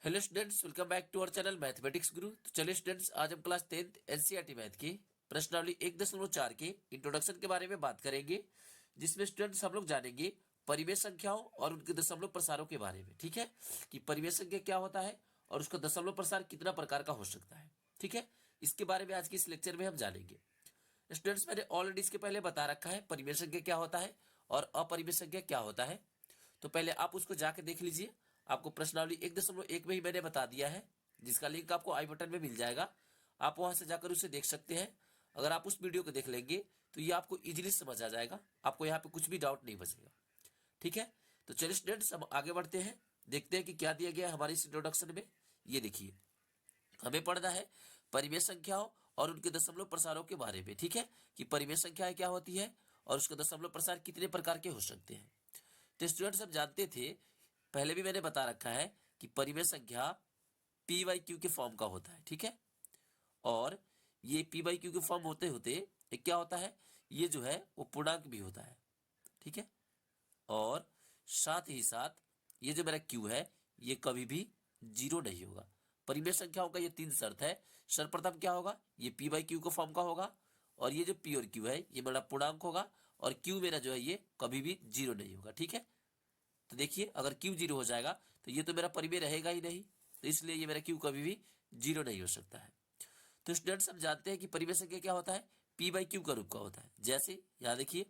Hello students, welcome back to our channel mathematics Guru. तो चलिए students, आज हम क्लास 10th एनसीईआरटी मैथ की प्रश्नावली 1.4 के इंट्रोडक्शन के बारे में बात करेंगे, जिसमें स्टूडेंट्स हम लोग जानेंगे परिमेय संख्याओं और उनके दशमलव प्रसारों के बारे में। ठीक है, कि परिमेय संख्या क्या होता है और उसका दशमलव प्रसार कितना प्रकार का हो सकता है। ठीक है, इसके बारे में आज की इस लेक्चर में हम जानेंगे। स्टूडेंट्स, मैंने ऑलरेडी इसके पहले बता रखा है परिमेय संख्या क्या होता है और अपरिमेय संख्या क्या होता है। तो पहले आप उसको जाके देख लीजिए। आपको प्रश्नावली 1.1 में ही मैंने बता दिया है, जिसका लिंक आपको आई बटन में मिल जाएगा। आप वहां से जाकर उसे देख सकते हैं। अगर आप उस वीडियो को देख लेंगे तो ये आपको इजीली समझ आ जाएगा, आपको यहाँ पे कुछ भी डाउट नहीं बचेगा। ठीक है, तो चलिए स्टूडेंट्स, हम आगे बढ़ते हैं, देखते हैं कि क्या दिया गया है हमारे इस इंट्रोडक्शन में। ये देखिए, हमें पढ़ना है परिमेय संख्याओं और उनके दशमलव प्रसारों के बारे में। ठीक है, कि परिमेय संख्याएं क्या होती है और उसका दशमलव प्रसार कितने प्रकार के हो सकते हैं। तो स्टूडेंट्स, हम जानते थे, पहले भी मैंने बता रखा है कि परिमेय संख्या पी बाई क्यू के फॉर्म का होता है। ठीक है, और ये पी बाई क्यू के फॉर्म होते होते एक क्या होता है, ये जो है वो पूर्णांक भी होता है। ठीक है, और साथ ही साथ ये जो मेरा क्यू है ये कभी भी जीरो नहीं होगा। परिमेय संख्याओं का ये तीन शर्त है। सर्वप्रथम क्या होगा, ये पी बाई क्यू के फॉर्म का होगा, और ये जो पी और क्यू है ये मेरा पूर्णांक होगा, और क्यू मेरा जो है ये कभी भी जीरो नहीं होगा। ठीक है, तो देखिए, अगर क्यू जीरो हो जाएगा तो ये तो मेरा परिमेय रहेगा ही नहीं, तो इसलिए ये मेरा क्यू कभी भी जीरो नहीं हो सकता है। तो स्टूडेंट्स, हम जानते हैं कि परिमेय संख्या क्या होता है, पी बाई क्यू का रूप का होता है। जैसे यहाँ देखिए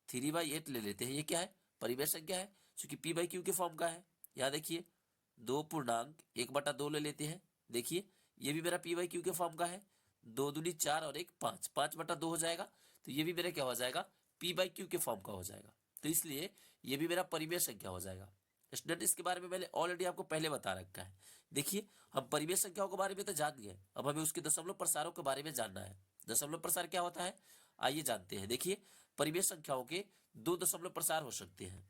3/8 ले लेते हैं, ये क्या है, परिमेय संख्या है, क्योंकि पी बाई क्यू के फॉर्म का है। यहाँ देखिए 2.1/2 ले लेते हैं, देखिए ये भी मेरा पी बाई क्यू के फॉर्म का है। 2 दूनी 4 और 1 5, 5/2 हो जाएगा, तो ये भी मेरा क्या हो जाएगा, पी बाई क्यू के फॉर्म का हो जाएगा। तो इसलिए ये भी मेरा परिमेय संख्या हो जाएगा। स्टूडेंट, इसके बारे में मैंने ऑलरेडी आपको पहले बता रखा है। देखिए, हम परिमेय संख्याओं के बारे में तो जान गए, अब हमें उसके दशमलव प्रसारों के बारे में जानना है। दशमलव प्रसार क्या होता है, आइए जानते हैं। देखिए, परिमेय संख्याओं के दो दशमलव प्रसार हो सकते हैं।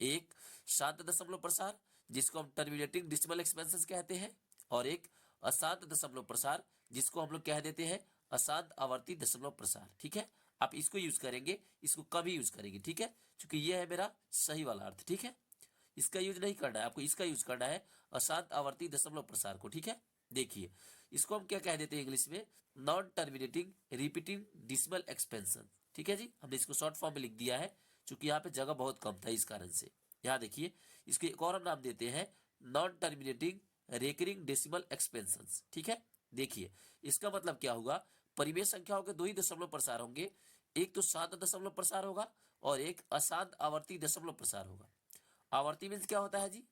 एक शांत दशमलव प्रसार, जिसको हम टर्मिनेटिंग डेसिमल एक्सपेंशन कहते हैं, और एक अशांत दशमलव प्रसार, जिसको हम लोग कह देते हैं अशांत आवर्ती दशमलव प्रसार। ठीक है, आप इसको यूज करेंगे, इसको कभी यूज करेंगे। ठीक है, क्योंकि ये है मेरा सही वाला अर्थ। ठीक है, इसका यूज नहीं करना है आपको, इसका यूज करना है अशांत आवर्ती दशमलव प्रसार को। ठीक है, देखिए इसको हम क्या कह देते हैं इंग्लिश में, non terminating repeating decimal expansion. ठीक है जी, हमने इसको शॉर्ट फॉर्म में लिख दिया है, क्योंकि यहाँ पे जगह बहुत कम था, इस कारण से। यहाँ देखिए, इसको एक और हम नाम देते हैं non terminating recurring decimal expansion. ठीक है, देखिए इसका मतलब क्या होगा, परिमेय संख्याओं के दो ही दशमलव प्रसार होंगे, एक तो शांत दशमलव प्रसार होगा और एक अशांत आवर्ती दशमलव प्रसार होगा। आवर्ती मीन्स क्या होता है जी,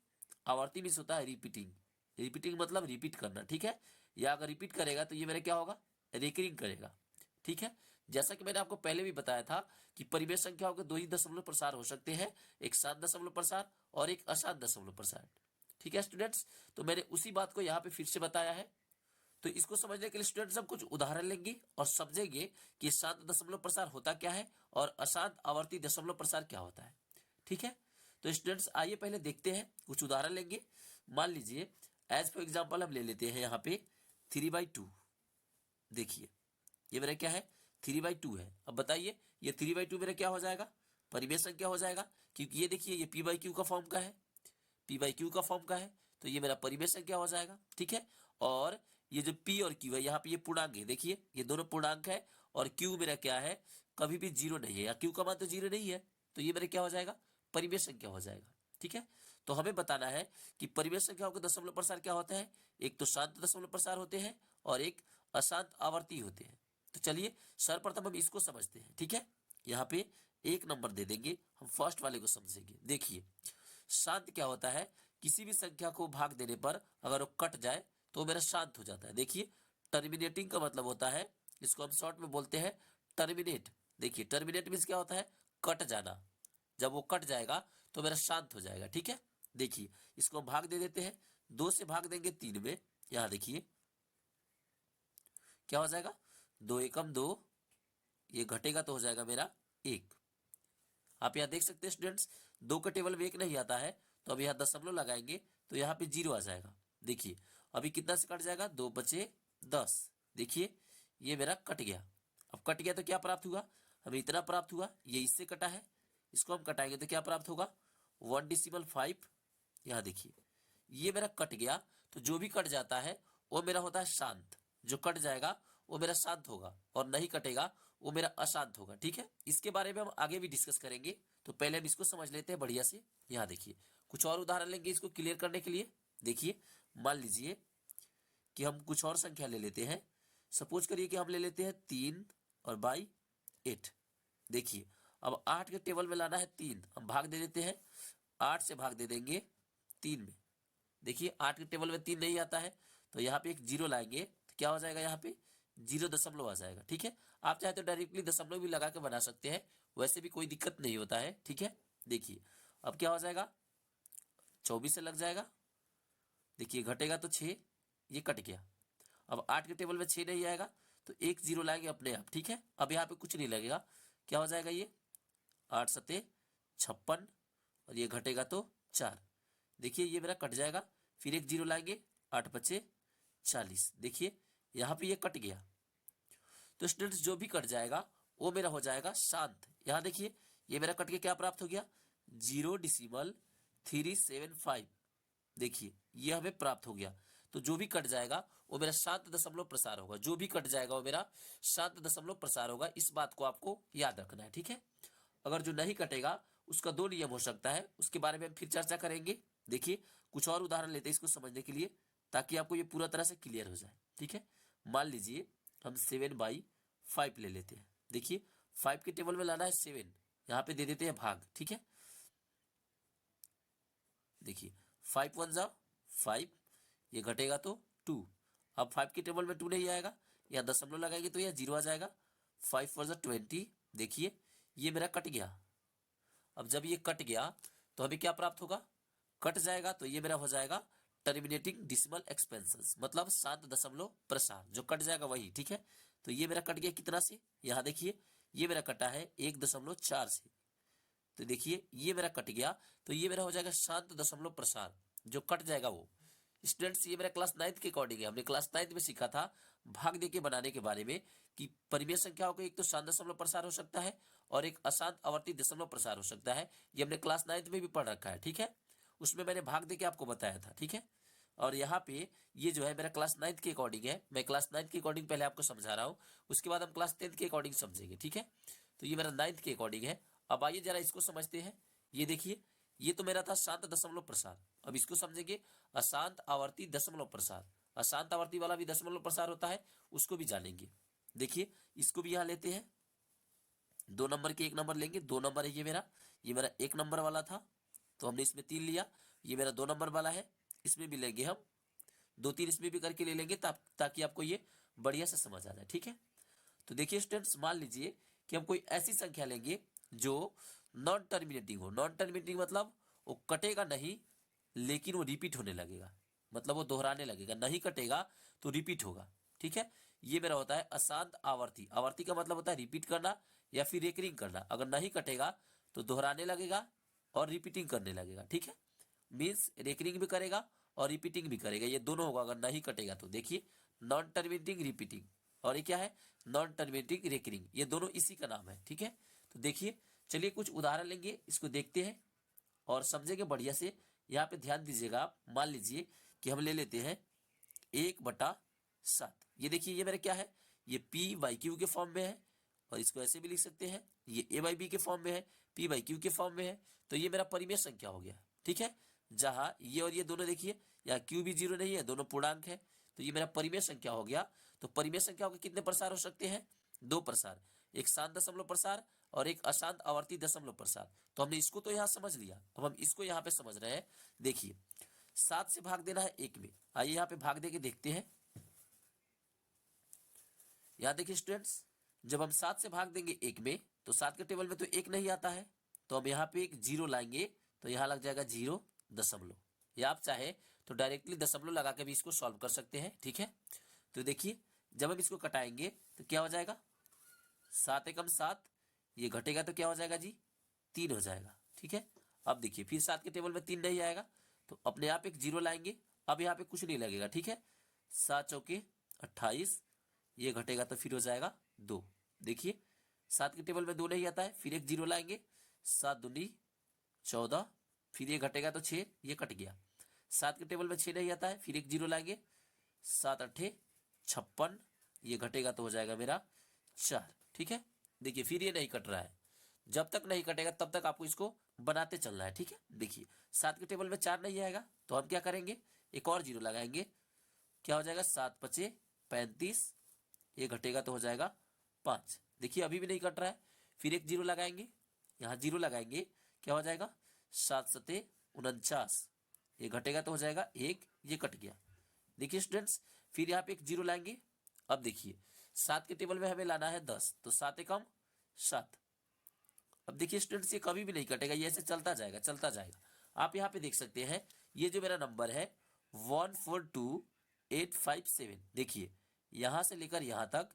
आवर्ती मीन्स होता है रिपीटिंग। रिपीटिंग मतलब रिपीट करना। ठीक है, या अगर रिपीट करेगा तो ये मेरा क्या होगा, रेकरिंग करेगा। ठीक है, जैसा कि मैंने आपको पहले भी बताया था कि परिमेय संख्याओं के दो ही दशमलव प्रसार हो सकते हैं, एक शांत दशमलव प्रसार और एक अशांत दशमलव प्रसार। ठीक है स्टूडेंट्स, तो मैंने उसी बात को यहाँ पे फिर से बताया है। तो इसको समझने के लिए स्टूडेंट्स हम कुछ उदाहरण लेंगे और समझेंगे कि शांत दशमलव प्रसार होता क्या है और अशांत आवर्ती दशमलव प्रसार क्या होता है। ठीक है, तो स्टूडेंट्स आइए पहले देखते हैं, कुछ उदाहरण लेंगे। मान लीजिए एज फॉर एग्जाम्पल हम ले लेते हैं यहाँ पे 3/2। देखिए ये मेरा क्या है, 3/2 है। अब बताइए ये 3/2 मेरा क्या हो जाएगा, परिमेय संख्या हो जाएगा, क्योंकि ये देखिए ये पी बाई क्यू का फॉर्म का है, पी बाई क्यू का फॉर्म का है, तो ये मेरा परिमेय संख्या हो जाएगा। ठीक है, और ये जो पी और क्यू है यहाँ पे ये पूर्णांक है, देखिए ये दोनों पूर्णांक है, और क्यू मेरा क्या है, कभी भी जीरो नहीं है, या क्यू का मान तो जीरो नहीं है, तो ये मेरा क्या हो जाएगा, परिमेय संख्या हो जाएगा। ठीक है, तो हमें बताना है कि परिमेय संख्याओं के दशमलव प्रसार क्या होते हैं, एक तो शांत दशमलव प्रसार होते हैं और एक अशांत आवर्ती होते हैं। तो चलिए सर्वप्रथम हम इसको समझते हैं। ठीक है, यहाँ पे 1 नंबर दे देंगे, हम फर्स्ट वाले को समझेंगे। देखिए शांत क्या होता है, किसी भी संख्या को भाग देने पर अगर वो कट जाए तो मेरा शांत हो जाता है। देखिए टर्मिनेटिंग का मतलब होता है, इसको हम शॉर्ट में बोलते हैं टर्मिनेट। देखिए टर्मिनेट मीन्स क्या होता है, कट जाना, जब वो कट जाएगा तो मेरा शांत हो जाएगा। ठीक है, देखिए इसको हम भाग दे देते हैं, 2 से भाग देंगे 3 में, यहां देखिए क्या हो जाएगा, 2 एकम 2, ये घटेगा तो हो जाएगा मेरा 1। आप यहाँ देख सकते हैं स्टूडेंट्स, 2 का टेबल में 1 नहीं आता है, तो अब यहाँ दशमलव लगाएंगे तो यहाँ पे 0 आ जाएगा। देखिए अभी कितना से कट जाएगा, 2 बचे 10। देखिए ये मेरा कट गया। अब कट गया तो क्या प्राप्त हुआ, हमें इतना प्राप्त हुआ, ये इससे कटा है, इसको हम कटाएंगे तो क्या प्राप्त होगा, 1/5। यहाँ देखिए ये मेरा कट गया, तो जो भी कट जाता है वो मेरा होता है शांत, जो कट जाएगा वो मेरा शांत होगा, और नहीं कटेगा वो मेरा अशांत होगा। ठीक है, इसके बारे में हम आगे भी डिस्कस करेंगे, तो पहले हम इसको समझ लेते हैं बढ़िया से। यहाँ देखिए कुछ और उदाहरण लेंगे इसको क्लियर करने के लिए। देखिए मान लीजिए कि हम कुछ और संख्या ले लेते हैं। सपोज करिए कि हम ले लेते हैं 3 और बाई 8। देखिए अब 8 के टेबल में लाना है 3, हम भाग दे देते हैं, 8 से भाग दे देंगे 3 में। देखिए 8 के टेबल में 3 नहीं आता है, तो यहाँ पे एक 0 लाएंगे, तो क्या हो जाएगा, यहाँ पे 0 आ जाएगा। ठीक है, आप चाहे तो डायरेक्टली दशमलव भी लगा के बना सकते हैं, वैसे भी कोई दिक्कत नहीं होता है। ठीक है, देखिए अब क्या हो जाएगा, 24 से लग जाएगा। देखिए घटेगा तो 6, ये कट गया। अब 8 के टेबल में 6 नहीं आएगा, तो एक 0 लाएंगे अपने आप। ठीक है, अब यहाँ पे कुछ नहीं लगेगा, क्या हो जाएगा, ये 8 सते 56, और ये घटेगा तो 4। देखिए ये मेरा कट जाएगा, फिर एक 0 लाएंगे, 8 पचे 40। देखिए यहाँ पे ये कट गया, तो स्टूडेंट्स जो भी कट जाएगा वो मेरा हो जाएगा शांत। यहाँ देखिए ये मेरा कट के क्या प्राप्त हो गया, 0.375। देखिए ये हमें प्राप्त हो गया, तो जो भी कट जाएगा वो मेरा शांत दशमलव प्रसार होगा, जो भी कट जाएगा वो मेरा शांत दशमलव प्रसार होगा। इस बात को आपको याद रखना है। ठीक है, अगर जो नहीं कटेगा उसका 2 नियम हो सकता है, उसके बारे में हम फिर चर्चा करेंगे। देखिए कुछ और उदाहरण लेते हैं इसको समझने के लिए, ताकि आपको ये पूरा तरह से क्लियर हो जाए। ठीक है, मान लीजिए हम 7/5 ले लेते हैं। देखिए 5 के टेबल में लाना है 7, यहाँ पे दे देते हैं भाग। ठीक है, देखिए 5 1 जा 5, ये घटेगा तो 2। अब 5 के टेबल में 2 नहीं आएगा, यहाँ दशमलव लगाएंगे तो यह 0 आ जाएगा। 5 4 जा 20। देखिए ये मेरा कट गया। अब जब ये कट गया तो हमें क्या प्राप्त होगा, कट जाएगा तो ये मेरा हो जाएगा टर्मिनेटिंग डिसिमल एक्सपेंशंस, मतलब शांत दशमलव प्रसार, जो कट जाएगा वही। ठीक है, तो ये मेरा कट गया कितना से, यहाँ देखिए ये मेरा कटा है 1.4 से, तो देखिए ये मेरा कट गया, तो ये मेरा हो जाएगा शांत दशमलव प्रसार, जो कट जाएगा वो। स्टूडेंट्स ये मेरा क्लास 9th के अकॉर्डिंग है, हमने क्लास 9th में सीखा था भाग दे के बनाने के बारे में, कि परिमेय संख्याओं को एक तो शांत दशमलव प्रसार हो सकता है और एक अशांत आवर्ती दशमलव प्रसार हो सकता है। ये हमने क्लास 9th में भी पढ़ रखा है। ठीक है, उसमें मैंने भाग दे के आपको बताया था। ठीक है, और यहाँ पे ये जो है मेरा क्लास 9th के अकॉर्डिंग है, मैं क्लास 9th के अकॉर्डिंग पहले आपको समझा रहा हूँ, उसके बाद हम क्लास 10th के अकॉर्डिंग समझेंगे। ठीक है, तो ये मेरा 9th के अकॉर्डिंग है। अब आइए जरा इसको समझते हैं। ये देखिए ये तो मेरा था शांत दशमलव प्रसार, अब इसको समझेंगे अशांत आवर्ती दशमलव प्रसार। अशांत आवर्ती वाला भी दशमलव प्रसार होता है, उसको भी जानेंगे। देखिए इसको भी यहाँ लेते हैं, 2 नंबर के 1 नंबर लेंगे, 2 नंबर है ये मेरा 1 नंबर वाला था, तो हमने इसमें 3 लिया। ये मेरा 2 नंबर वाला है, इसमें भी लेंगे हम 2 3, इसमें भी करके ले लेंगे, ताकि आपको ये बढ़िया से समझ आ जाए। ठीक है, तो देखिए स्टूडेंट्स मान लीजिए कि हम कोई ऐसी संख्या लेंगे जो नॉन टर्मिनेटिंग हो। नॉन टर्मिनेटिंग मतलब वो कटेगा नहीं, लेकिन वो रिपीट होने लगेगा, मतलब वो दोहराने लगेगा, नहीं कटेगा तो रिपीट होगा। ठीक है, ये मेरा होता है अशांत आवर्ती। आवर्ती का मतलब होता है रिपीट करना या फिर रेकरिंग करना। अगर नहीं कटेगा तो दोहराने लगेगा और रिपीटिंग करने लगेगा। ठीक है, मीन्स रेकरिंग भी करेगा और रिपीटिंग भी करेगा, ये दोनों होगा अगर नहीं कटेगा तो। देखिए नॉन टर्मिनेटिंग रिपीटिंग, और ये क्या है, नॉन टर्मिनेटिंग रेकरिंग, ये दोनों इसी का नाम है। ठीक है, तो देखिए चलिए कुछ उदाहरण लेंगे, इसको देखते हैं और समझेंगे बढ़िया से। यहाँ पे ध्यान दीजिएगा आप, मान लीजिए कि हम ले लेते हैं 1/7। ये देखिए ये मेरा क्या है, ये p/q के फॉर्म में है, और इसको ऐसे भी लिख सकते हैं, ये a/b के फॉर्म में है, p/q के फॉर्म में है, तो ये मेरा परिमेय संख्या हो गया। ठीक है, जहां ये और ये दोनों देखिए यहाँ q भी 0 नहीं है, दोनों पूर्णांक है, तो ये मेरा परिमेय संख्या हो गया। तो परिमेय संख्याओं के कितने प्रसार हो सकते हैं, 2 प्रसार, एक शांत दशमलव प्रसार और एक अशांत आवर्ती दशमलव प्रसार। तो हमने इसको तो यहाँ समझ लिया, अब हम इसको यहाँ पे समझ रहे हैं। देखिए 7 से भाग देना है 1 में, आइए यहाँ पे भाग दे के देखते हैं। यहाँ देखिए स्टूडेंट्स, जब हम 7 से भाग देंगे 1 में, तो 7 के टेबल में तो 1 नहीं आता है, तो हम यहाँ पे एक 0 लाएंगे, तो यहाँ लग जाएगा 0 दशमलव, या आप चाहे तो डायरेक्टली दशमलव लगा के भी इसको सॉल्व कर सकते हैं। ठीक है, तो देखिए जब हम इसको कटाएंगे तो क्या हो जाएगा, 7 एकम 7, ये घटेगा तो क्या हो जाएगा जी, 3 हो जाएगा। ठीक है, अब देखिए फिर 7 के टेबल में 3 नहीं आएगा, तो अपने आप एक 0 लाएंगे, अब यहाँ पे कुछ नहीं लगेगा। ठीक है, 7 चौके 28, ये घटेगा तो फिर हो जाएगा 2। देखिए 7 के टेबल में 2 नहीं आता है, फिर एक 0 लाएंगे, 7 दूनी 14, फिर ये घटेगा तो 6, ये कट गया। 7 के टेबल में 6 नहीं आता है, फिर एक जीरो लाएंगे, 7 अट्ठे 56, ये घटेगा तो हो जाएगा मेरा 4। ठीक है, देखिए फिर ये नहीं कट रहा है, जब तक नहीं कटेगा तब तक आपको इसको बनाते चलना है। ठीक है, देखिए 7 के टेबल में 4 नहीं आएगा तो हम क्या करेंगे, एक और जीरो लगाएंगे, क्या हो जाएगा 7 पचे 35, ये घटेगा तो हो जाएगा 5। देखिए अभी भी नहीं कट रहा है, फिर एक जीरो लगाएंगे, यहाँ जीरो लगाएंगे, क्या हो जाएगा 7 सते 49, ये घटेगा तो हो जाएगा 1, ये कट गया। देखिए स्टूडेंट्स, फिर यहाँ पे एक जीरो लाएंगे, अब देखिए 7 के टेबल में हमें लाना है 10, तो 7 एकम 7। अब देखिए स्टूडेंट्स, ये कभी भी नहीं कटेगा, ये ऐसे चलता जाएगा चलता जाएगा। आप यहाँ पे देख सकते हैं, ये जो मेरा नंबर है 142857, देखिए यहां से लेकर यहां तक,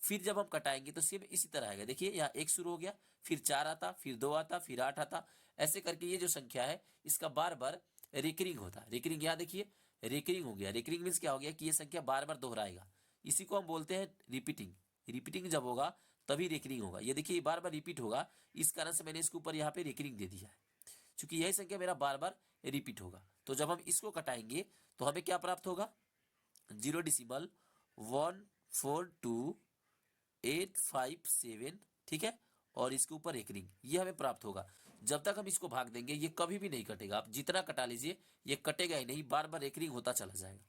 फिर जब हम कटाएंगे तो सेम इसी तरह आएगा। देखिए यहाँ 1 शुरू हो गया, फिर 4 आता, फिर 2 आता, फिर 8 आता, ऐसे करके ये जो संख्या है इसका बार बार रिकरिंग होता है। रिकरिंग यहाँ देखिए रिकरिंग हो गया, रिकरिंग मीन्स क्या हो गया कि ये संख्या बार बार दोहराएगा, इसी को हम बोलते हैं रिपीटिंग। रिपीटिंग जब होगा तभी रिकरिंग होगा। ये देखिए बार बार रिपीट होगा, इस कारण से मैंने इसके ऊपर यहाँ पे रिकरिंग दे दिया है, क्योंकि यही संख्या मेरा बार बार रिपीट होगा। तो जब हम इसको कटाएंगे तो हमें क्या प्राप्त होगा, 0.142857, ठीक है, और इसके ऊपर एक रिंग, ये हमें प्राप्त होगा। जब तक हम इसको भाग देंगे ये कभी भी नहीं कटेगा, आप जितना कटा लीजिए ये कटेगा ही नहीं, बार बार रेकरिंग होता चला जाएगा।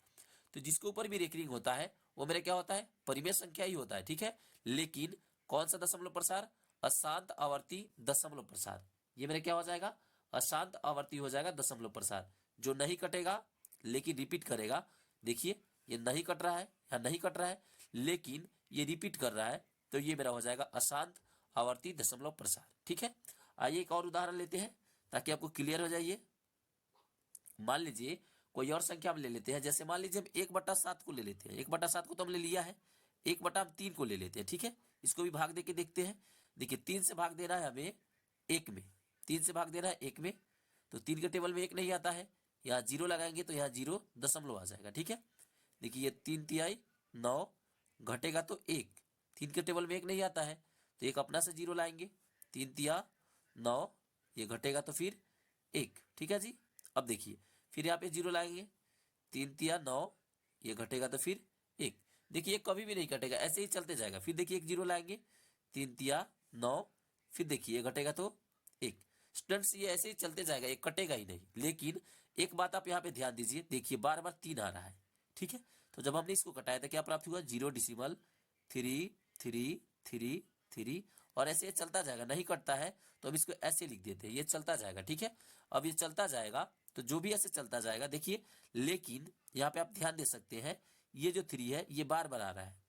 तो जिसके ऊपर भी रेकरिंग होता है वो मेरा क्या होता है, परिमेय संख्या ही होता है। ठीक है, लेकिन कौन सा दशमलव प्रसार, अशांत आवर्ती दशमलव प्रसार, ये मेरा क्या हो जाएगा, अशांत आवर्ती हो जाएगा दशमलव प्रसार, जो नहीं कटेगा लेकिन रिपीट करेगा। देखिए ये नहीं कट रहा है, या नहीं कट रहा है लेकिन ये रिपीट कर रहा है, तो ये मेरा हो जाएगा अशांत आवर्ती दशमलव प्रसार। ठीक है, आइए एक और उदाहरण लेते हैं ताकि आपको क्लियर हो जाइए। मान लीजिए कोई और संख्या हम ले लेते हैं, जैसे मान लीजिए हम 1/7 को ले लेते हैं, 1/7 को तो हमने लिया है, 1/3 को ले लेते हैं। ठीक है, इसको भी भाग दे के देखते हैं। देखिए 3 से भाग देना है हमें 1 में, 3 से भाग देना है 1 में, तो 3 के टेबल में 1 नहीं आता है, यहाँ जीरो लगाएंगे तो यहाँ 0 दशमलव आ जाएगा। ठीक है, देखिए 3 तिहाई 9, घटेगा तो 1, 3 के टेबल में 1 नहीं आता है तो एक अपना से 0 लाएंगे, 3 तिया 9, ये घटेगा तो फिर 1। ठीक है जी, अब देखिए फिर यहाँ पे 0 लाएंगे, 3 तिया 9, ये घटेगा तो फिर 1। देखिए कभी भी नहीं कटेगा, ऐसे ही चलते जाएगा। फिर देखिए एक 0 लाएंगे, 3 तिया 9, फिर देखिए ये घटेगा तो 1। स्टूडेंट्स ये ऐसे ही चलते जाएगा, ये कटेगा ही नहीं। लेकिन एक बात आप यहाँ पे ध्यान दीजिए, देखिए बार बार 3 आ रहा है। ठीक है, तो जब हमने इसको कटाया था क्या प्राप्त हुआ, 0.33333, और ऐसे ये चलता जाएगा, नहीं कटता है तो अब इसको ऐसे लिख देते हैं, ये चलता जाएगा। ठीक है, अब ये चलता जाएगा तो जो भी ऐसे चलता जाएगा, देखिए लेकिन यहाँ पे आप ध्यान दे सकते हैं, ये जो 3 है ये बार बार आ रहा है,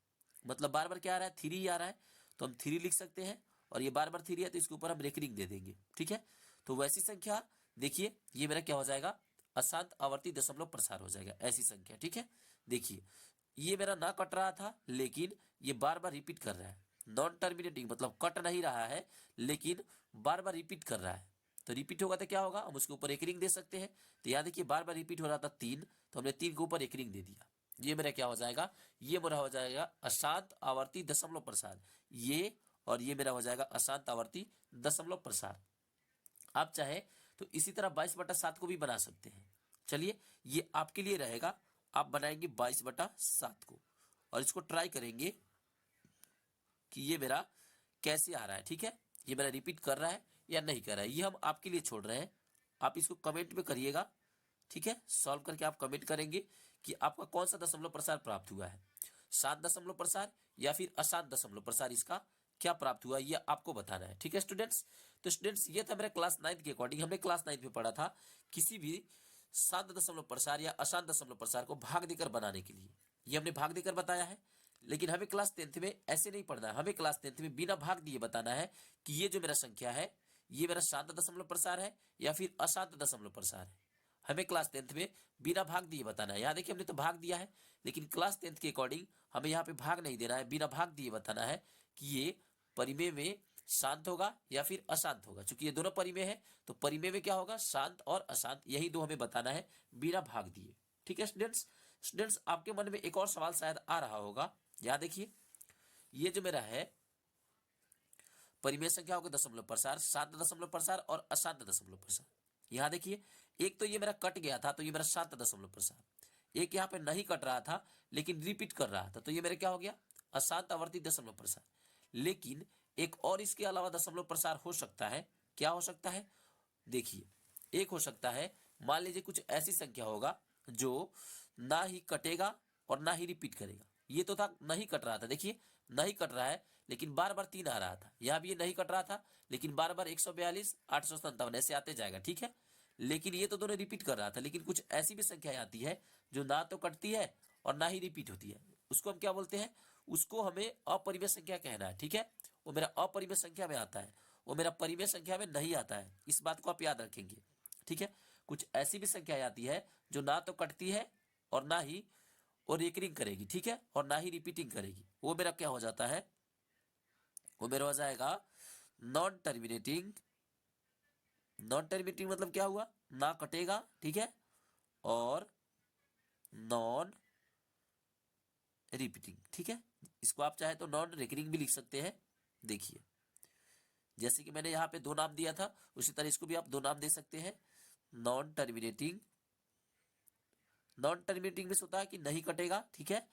मतलब बार बार क्या आ रहा है, 3 ही आ रहा है, तो हम 3 लिख सकते हैं, और ये बार बार 3 है तो इसके ऊपर हम रेकरिंग दे देंगे। ठीक है, तो वैसी संख्या देखिए ये मेरा क्या हो जाएगा, अशांत आवर्ती दशमलव प्रसार हो जाएगा, ऐसी संख्या। ठीक है, देखिए ये मेरा ना कट रहा था लेकिन ये बार बार रिपीट कर रहा है, नॉन टर्मिनेटिंग मतलब कट नहीं रहा है लेकिन बार बार रिपीट कर रहा है। तो रिपीट होगा तो क्या होगा, हम उसके ऊपर एक रिंग दे सकते हैं। तो यहाँ देखिए बार बार रिपीट हो रहा था 3, तो हमने 3 के ऊपर एक रिंग दे दिया, ये मेरा क्या हो जाएगा, ये मेरा हो जाएगा अशांत आवर्ती दशमलव प्रसार, ये और ये मेरा हो जाएगा अशांत आवर्ती दशमलव प्रसार। आप चाहे तो इसी तरह 22/7 को भी बना सकते हैं। चलिए ये आपके लिए रहेगा, आप बनाएंगे 22/7 को और इसको ट्राई करेंगे कि ये मेरा कैसे आ रहा है। ठीक है, ये मेरा रिपीट कर रहा है या नहीं कर रहा है, ये हम आपके लिए छोड़ रहे हैं, आप इसको कमेंट में करिएगा। ठीक है, सॉल्व करके आप कमेंट करेंगे कि आपका कौन सा दशमलव प्रसार प्राप्त हुआ है, शांत दशमलव प्रसार या फिर अशांत दशमलव प्रसार, इसका क्या प्राप्त हुआ ये आपको बताना है। ठीक है स्टूडेंट्स, तो स्टूडेंट्स ये था मेरे क्लास 9 के अकॉर्डिंग, हमने क्लास 9 में पढ़ा था किसी भी शांत दशमलव प्रसार या अशांत दशमलव प्रसार को भाग देकर बनाने के लिए, ये हमने भाग देकर बताया है। लेकिन हमें क्लास 10th में ऐसे नहीं पढ़ना है, हमें क्लास 10th में बिना भाग दिए बताना है कि ये जो मेरा संख्या है ये मेरा शांत दशमलव प्रसार है या फिर अशांत दशमलव प्रसार है। हमें क्लास 10th में बिना भाग दिए बताना है। यहाँ देखिए हमने तो भाग दिया है, लेकिन क्लास 10th के अकॉर्डिंग हमें यहाँ पे भाग नहीं देना है, बिना भाग दिए बताना है कि ये परिमेय में शांत होगा या फिर अशांत होगा। चूंकि ये दोनों परिमेय है तो परिमेय में क्या होगा, शांत और अशांत, यही दो हमें बताना है बिना भाग दिए। ठीक है स्टूडेंट्स, स्टूडेंट्स आपके मन में एक और सवाल शायद आ रहा होगा। यहाँ देखिए ये जो मेरा है परिमेय संख्याओं के दशमलव प्रसार, शांत दशमलव प्रसार और अशांत दशमलव प्रसार, यहाँ देखिए, एक तो ये मेरा कट गया था तो ये मेरा शांत दशमलव प्रसार, एक यहाँ पे नहीं कट रहा था लेकिन रिपीट कर रहा था तो ये मेरा क्या हो गया, अशांत आवर्ती दशमलव प्रसार। लेकिन एक और इसके अलावा दशमलव प्रसार हो सकता है। क्या हो सकता है, देखिए, एक हो सकता है, मान लीजिए कुछ ऐसी संख्या होगा जो ना ही कटेगा और ना ही रिपीट करेगा। ये तो था नहीं कट रहा था, देखिए नहीं कट रहा है लेकिन बार बार 3 आ रहा था, यहाँ भी ये नहीं कट रहा था लेकिन बार बार 142, 857 ऐसे आते जाएगा, ठीक है। लेकिन ये तो दोनों रिपीट कर रहा था, लेकिन कुछ ऐसी भी संख्या आती है जो ना तो कटती है और ना ही रिपीट होती है, उसको हम क्या बोलते हैं, उसको हमें अपरिमेय संख्या कहना है, ठीक है। वो मेरा अपरिमेय संख्या में आता है, वो मेरा परिमेय संख्या में नहीं आता है, इस बात को आप याद रखेंगे, ठीक है। कुछ ऐसी भी संख्या आती है जो ना तो कटती है और ना ही और रेकरिंग करेगी, ठीक है, और ना ही रिपीटिंग करेगी, वो मेरा क्या हो जाता है, वो मेरा हो जाएगा नॉन टर्मिनेटिंग। नॉन टर्मिनेटिंग मतलब क्या हुआ, ना कटेगा, ठीक है, और नॉन रिपीटिंग, ठीक है। इसको आप चाहे तो नॉन रिकरिंग भी लिख सकते हैं। देखिए, जैसे कि मैंने यहाँ पे 2 नाम दिया था, उसी तरह इसको भी आप 2 नाम दे सकते हैं, नॉन टर्मिनेटिंग। नॉन टर्मिनेटिंग में होता है कि नहीं कटेगा, ठीक है,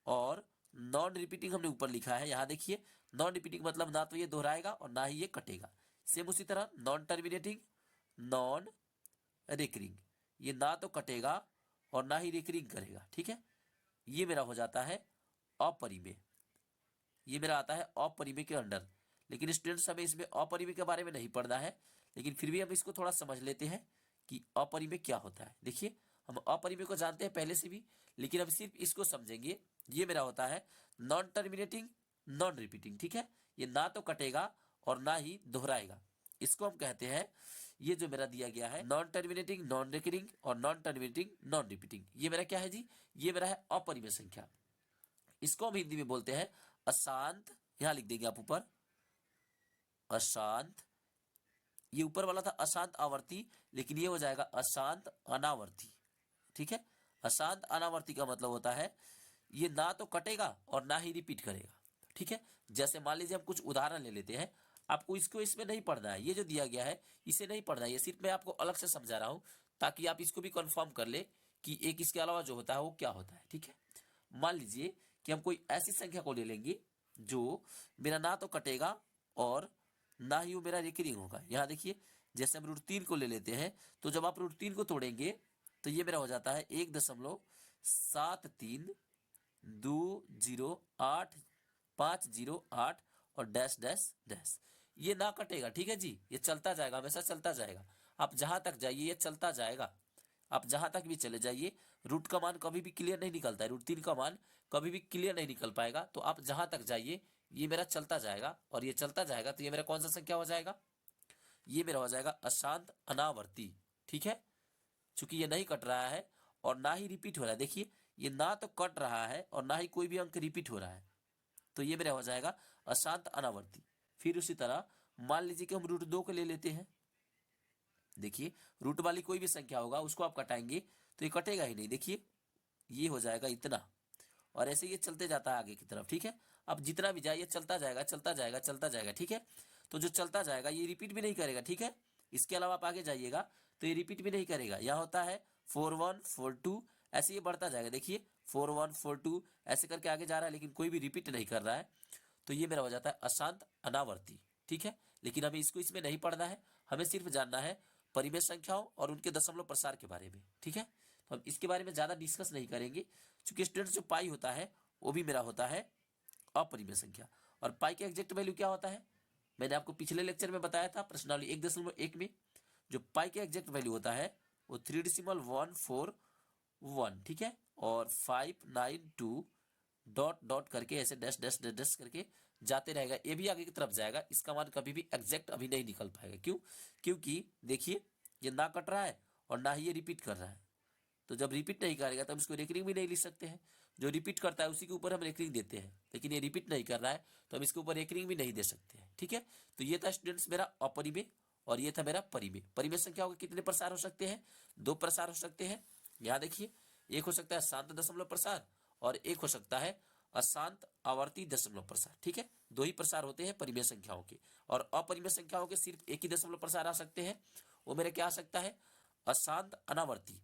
और नॉन रिपीटिंग हमने ऊपर लिखा है, यहाँ देखिए, नॉन रिपीटिंग मतलब ना तो ये दोहराएगा और ना ही ये कटेगा। सेम उसी तरह नॉन टर्मिनेटिंग, नॉन रिकरिंग, ये ना तो कटेगा और ना ही रिकरिंग करेगा, ठीक है। ये मेरा हो जाता है अपरिमेय, ये मेरा आता है अपरिमेय के अंडर। लेकिन स्टूडेंट्स हमें इसमें अपरिमेय के बारे में नहीं पढ़ना है, लेकिन फिर भी हम इसको थोड़ा समझ लेते हैं कि अपरिमेय क्या होता है। देखिए, हम अपरिमेय को जानते हैं पहले से भी, लेकिन हम सिर्फ इसको समझेंगे। ये मेरा होता है नॉन टर्मिनेटिंग, नॉन रिपीटिंग, ठीक है, ये ना तो कटेगा और ना ही दोहराएगा, इसको हम कहते हैं, ये जो मेरा दिया गया है नॉन टर्मिनेटिंग, नॉन रिकरिंग और नॉन टर्मिनेटिंग, नॉन रिपीटिंग, ये मेरा क्या है जी, ये मेरा है अपरिमेय संख्या। इसको हम हिंदी में बोलते हैं अशांत, यहां लिख देंगे आप ऊपर अशांत, ये ऊपर वाला था अशांत आवर्ती, लेकिन ये हो जाएगा अशांत अनावर्ती, ठीक है। अशांत अनावर्ती का मतलब होता है ये ना तो कटेगा और ना ही रिपीट करेगा, ठीक है। जैसे मान लीजिए हम कुछ उदाहरण ले लेते हैं, आपको इसको इसमें नहीं पढ़ना है, ये जो दिया गया है इसे नहीं पढ़ना है, ये सिर्फ मैं आपको अलग से समझा रहा हूं ताकि आप इसको भी कंफर्म कर ले कि एक इसके अलावा जो होता है वो क्या होता है, ठीक है। मान लीजिए कि हम कोई ऐसी संख्या को ले लेंगे जो मेरा ना तो कटेगा और ना ही वो मेरा रिकरिंग होगा। यहाँ देखिए, जैसे हम √3 को ले लेते हैं, तो जब आप √3 को तोड़ेंगे तो ये मेरा हो जाता है 1.73208508 और डैश डैश डैश, ये ना कटेगा, ठीक है जी, ये चलता जाएगा, हमेशा चलता जाएगा, आप जहां तक जाइए ये चलता जाएगा, आप जहां तक भी चले जाइए, रूट का मान कभी भी क्लियर नहीं निकलता है, √3 का मान कभी भी क्लियर नहीं निकल पाएगा, तो आप जहां तक जाइए ये मेरा चलता जाएगा, और ये चलता जाएगा तो ये मेरा कौन सा संख्या हो जाएगा, ये मेरा हो जाएगा अशांत अनावर्ती, ठीक है। चूंकि ये नहीं कट रहा है और ना ही रिपीट हो रहा है, देखिए ये ना तो कट रहा है और ना ही कोई भी अंक रिपीट हो रहा है, तो ये मेरा हो जाएगा अशांत अनावर्ती। फिर उसी तरह मान लीजिए कि हम √2 को ले लेते हैं, देखिए रूट वाली कोई भी संख्या होगा उसको आप कटाएंगे तो ये कटेगा ही नहीं, देखिए ये हो जाएगा इतना, और ऐसे ये चलते जाता है आगे की तरफ, ठीक है। अब जितना भी जाए ये चलता जाएगा, चलता जाएगा, चलता जाएगा, ठीक है। तो जो चलता जाएगा ये रिपीट भी नहीं करेगा, ठीक है। इसके अलावा आप आगे जाइएगा तो ये रिपीट भी नहीं करेगा, यहाँ होता है 4142, ऐसे ये बढ़ता जाएगा, देखिए 4142 ऐसे करके आगे जा रहा है, लेकिन कोई भी रिपीट नहीं कर रहा है, तो ये मेरा हो जाता है अशांत अनावर्ती, ठीक है। लेकिन हमें इसको इसमें नहीं पढ़ना है, हमें सिर्फ जानना है परिमेय संख्याओं और उनके दशमलव प्रसार के बारे में, ठीक है। तो हम इसके बारे में ज्यादा डिस्कस नहीं करेंगे, क्योंकि स्टूडेंट्स जो पाई होता है वो भी मेरा होता है अपरिमेय संख्या। और पाई का एग्जैक्ट वैल्यू क्या होता है, मैंने आपको पिछले लेक्चर में बताया था प्रश्नावली 1.1 में, जो पाई का एग्जैक्ट वैल्यू होता है वो 3.141, ठीक है, और 592 डॉट डॉट करके ऐसे डैश डैश डैश डैश करके जाते रहेगा, ये भी आगे की तरफ जाएगा, इसका मान कभी भी एग्जैक्ट अभी नहीं निकल पाएगा, क्यों, क्योंकि देखिए ये ना कट रहा है और ना ही ये रिपीट कर रहा है, तो जब रिपीट नहीं करेगा तब इसको रेकरिंग भी नहीं लिख सकते हैं, जो रिपीट करता है उसी के ऊपर हम रेकरिंग देते हैं, लेकिन ये रिपीट नहीं कर रहा है तो हम इसके ऊपर रेकरिंग भी नहीं दे सकते हैं, ठीक है। तो ये था स्टूडेंट्स मेरा अपरिमेय और ये था मेरा परिमेय। परिमेय संख्याओं के कितने प्रसार हो सकते हैं, 2 प्रसार हो सकते हैं, यहाँ देखिए, एक हो सकता है शांत दशमलव प्रसार और एक हो सकता है अशांत आवर्ती दशमलव प्रसार, ठीक है। 2 ही प्रसार होते हैं परिमेय संख्याओं के, और अपरिमेय संख्याओं के सिर्फ एक ही दशमलव प्रसार आ सकते हैं, वो मेरा क्या आ सकता है, अशांत अनावर्ती,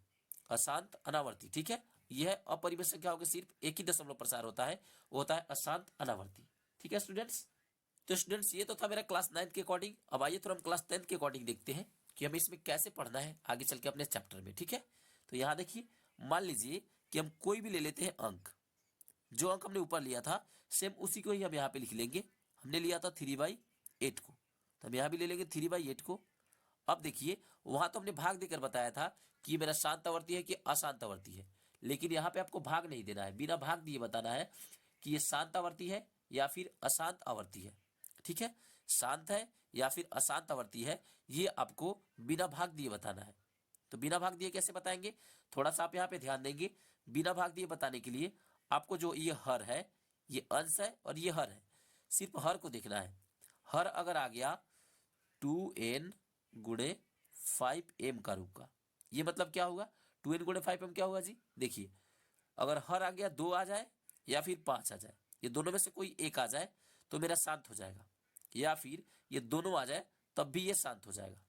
अशांत अनावर्ती। ठीक है, यह अपरिमेय संख्या होगी, सिर्फ एक ही दशमलव प्रसार होता है, वो होता है अशांत अनावर्ती। ठीक है स्टूडेंट्स, तो स्टूडेंट्स ये तो था मेरा क्लास 9 के अकॉर्डिंग। अब आइए थोड़ा हम क्लास 10 के अकॉर्डिंग देखते हैं कि हमें इसमें कैसे पढ़ना है आगे चल के अपने चैप्टर में। ठीक है, तो यहाँ देखिए, मान लीजिए कि हम कोई भी ले लेते हैं अंक, जो अंक हमने ऊपर लिया था सेम उसी को ही हम यहाँ पे लिख लेंगे। हमने लिया था 3/8 को, तो हम यहाँ भी ले लेंगे 3/8 को। अब देखिए, वहां तो हमने भाग देकर बताया था कि मेरा शांत आवर्ती है कि अशांत आवर्ती है, लेकिन यहाँ पे आपको भाग नहीं देना है, बिना भाग दिए बताना है कि ये शांत आवर्ती है या फिर अशांत आवर्ती है। ठीक है, शांत है या फिर अशांत आवर्ती है, ये आपको बिना भाग दिए बताना है। तो बिना भाग दिए कैसे बताएंगे, थोड़ा सा आप यहाँ पे ध्यान देंगे। बिना भाग दिए बताने के लिए आपको जो ये हर है, ये अंश है और ये हर है, सिर्फ हर को देखना है। हर अगर आ गया 2n गुणे 5m का रूप का, ये मतलब क्या होगा, 2n गुणे 5m क्या होगा जी, देखिए अगर हर आ गया 2 आ जाए या फिर 5 आ जाए, ये दोनों में से कोई एक आ जाए तो मेरा शांत हो जाएगा, या फिर ये दोनों आ जाए तब भी ये शांत हो जाएगा।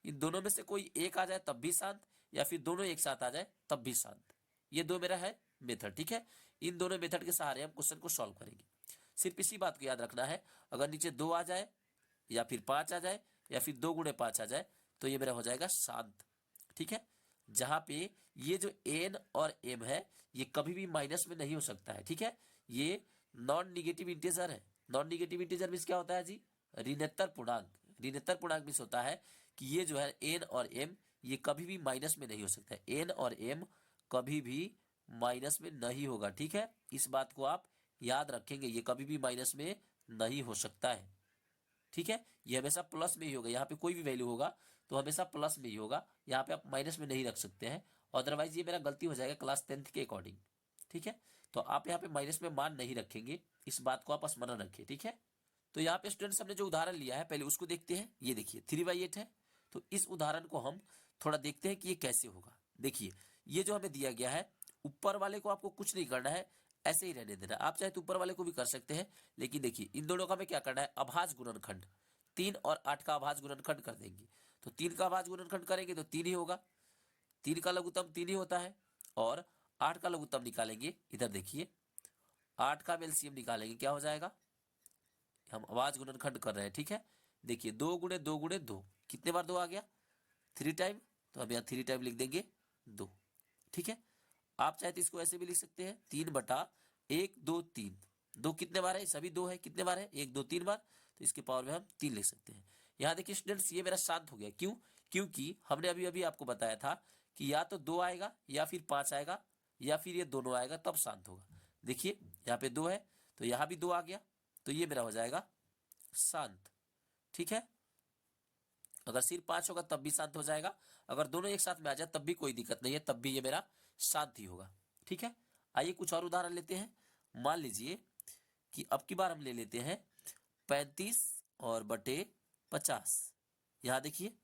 इन दोनों में से कोई एक आ जाए तब भी शांत, या फिर दोनों एक साथ आ जाए तब भी शांत। ये दो मेरा है मेथड। ठीक है, इन दोनों मेथड के सहारे हम क्वेश्चन को सॉल्व करेंगे। सिर्फ इसी बात को याद रखना है, अगर नीचे 2 आ जाए या फिर 5 आ जाए या फिर 2 गुणे 5 आ जाए तो ये मेरा हो जाएगा शांत। ठीक है, जहां पे ये जो n और m है ये कभी भी माइनस में नहीं हो सकता है। ठीक है, ये नॉन निगेटिव इंटीजर है। नॉन निगेटिव इंटीजर मीन्स क्या होता है जी, ऋणोत्तर पूर्णांक। ऋणोत्तर पूर्णांक मीन्स होता है कि ये जो है n और m ये कभी भी माइनस में नहीं हो सकता है, n और m कभी भी माइनस में नहीं होगा। ठीक है, इस बात को आप याद रखेंगे, ये कभी भी माइनस में नहीं हो सकता है। ठीक है, ये हमेशा प्लस में ही होगा, यहाँ पे कोई भी वैल्यू होगा तो हमेशा प्लस में ही होगा, यहाँ पे आप माइनस में नहीं रख सकते हैं, अदरवाइज ये मेरा गलती हो जाएगा क्लास 10th के अकॉर्डिंग। ठीक है, तो आप यहाँ पे माइनस में मान नहीं रखेंगे, इस बात को आप स्मरण रखिए। ठीक है, तो यहाँ पे स्टूडेंट्स हमने जो उदाहरण लिया है पहले उसको देखते हैं। ये देखिए 3/8 है, तो इस उदाहरण को हम थोड़ा देखते हैं कि ये कैसे होगा। देखिए, ये जो हमें दिया गया है, ऊपर वाले को आपको कुछ नहीं करना है, ऐसे ही रहने देना। आप चाहे तो ऊपर वाले को भी कर सकते हैं, लेकिन देखिए इन दोनों का हमें क्या करना है, अभाज्य गुणनखंड। 3 और 8 का अभाज्य गुणनखंड कर देंगे, तो 3 का अभाज्य गुणनखंड करेंगे तो 3 ही होगा, 3 का लघुत्तम 3 ही होता है, और 8 का लघुत्तम निकालेंगे, इधर देखिए 8 का एलसीएम निकालेंगे, क्या हो जाएगा, हम अभाज्य गुणनखंड कर रहे हैं। ठीक है, देखिए 2 गुणे 2 गुणे 2, कितने बार 2 आ गया, 3 टाइम, तो हम यहाँ 3 टाइम लिख देंगे 2। ठीक है, आप चाहे तो इसको ऐसे भी लिख सकते हैं, 3/1 2 3, 2 कितने बार है, सभी 2 है, कितने बार है, 1 2 3 बार, तो इसके पावर में हम 3 लिख सकते हैं। यहाँ देखिए स्टूडेंट्स, ये मेरा शांत हो गया, क्यों, क्योंकि हमने अभी अभी आपको बताया था कि या तो 2 आएगा या फिर 5 आएगा या फिर ये दोनों आएगा तब शांत होगा। देखिए यहाँ पे 2 है तो यहाँ भी 2 आ गया, तो ये मेरा हो जाएगा शांत। ठीक है, अगर सिर्फ 5 होगा तब भी शांत हो जाएगा, अगर दोनों एक साथ में आ जाए तब भी कोई दिक्कत नहीं है, तब भी ये मेरा शांत ही होगा। ठीक है, आइए कुछ और उदाहरण लेते हैं। मान लीजिए कि अब की बार हम ले लेते हैं 35/50। यहां देखिए,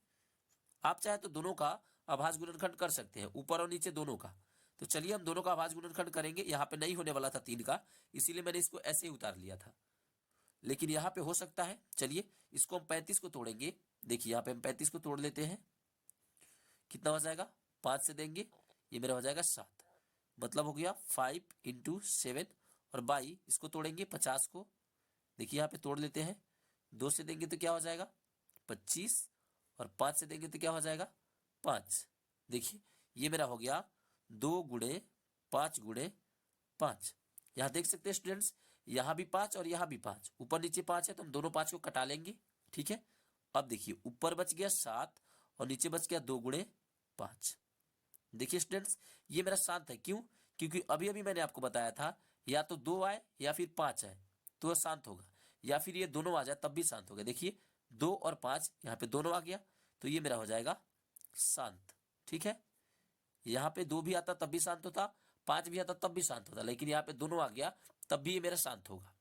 आप चाहे तो दोनों का अभाज्य गुणनखंड कर सकते हैं, ऊपर और नीचे दोनों का। तो चलिए हम दोनों का अभाज्य गुणनखंड करेंगे, यहाँ पे नहीं होने वाला था 3 का, इसीलिए मैंने इसको ऐसे ही उतार लिया था, लेकिन यहाँ पे हो सकता है। चलिए इसको हम 35 को तोड़ेंगे, देखिए यहाँ पे हम 35 को तोड़ लेते हैं, कितना हो जाएगा, 5 से देंगे, ये मेरा हो जाएगा 7, मतलब हो गया 5 × 7, और बाई इसको तोड़ेंगे 50 को, देखिए यहाँ पे तोड़ लेते हैं, 2 से देंगे तो क्या हो जाएगा 25, और 5 से देंगे तो क्या हो जाएगा 5। देखिए ये मेरा हो गया 2 गुणे 5 गुणे 5। यहाँ देख सकते हैं स्टूडेंट्स, यहाँ भी 5 और यहाँ भी 5, ऊपर नीचे 5 है तो हम दोनों 5 को कटा लेंगे। ठीक है, अब देखिए ऊपर बच गया 7 और नीचे बच गया 2 गुणे 5। देखिए स्टूडेंट्स, ये मेरा शांत है, क्यों, क्योंकि अभी अभी मैंने आपको बताया था या तो 2 आए या फिर 5 आए तो शांत होगा, या फिर ये दोनों आ जाए तब भी शांत होगा। देखिए 2 और 5 यहाँ पे दोनों आ गया तो ये मेरा हो जाएगा शांत। ठीक है, यहाँ पे 2 भी आता तब भी शांत होता, 5 भी आता तब भी शांत होता, लेकिन यहाँ पे दोनों आ गया तब भी ये मेरा शांत होगा।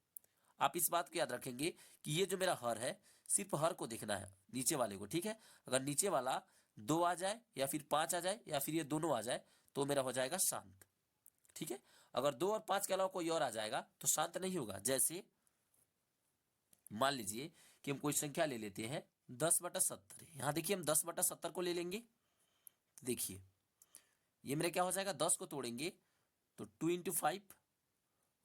आप इस बात को याद रखेंगे कि ये जो मेरा हर है, सिर्फ हर को देखना है, नीचे वाले को। ठीक है, अगर नीचे वाला 2 आ जाए या फिर 5 आ जाए या फिर ये दोनों आ जाए तो मेरा हो जाएगा शांत। ठीक है, अगर 2 और 5 के अलावा कोई और आ जाएगा तो शांत नहीं होगा। जैसे मान लीजिए कि हम कोई संख्या ले लेते हैं 10/70 है। यहाँ देखिए हम 10/70 को ले लेंगे। तो देखिए ये मेरा क्या हो जाएगा, 10 को तोड़ेंगे तो 2 × 5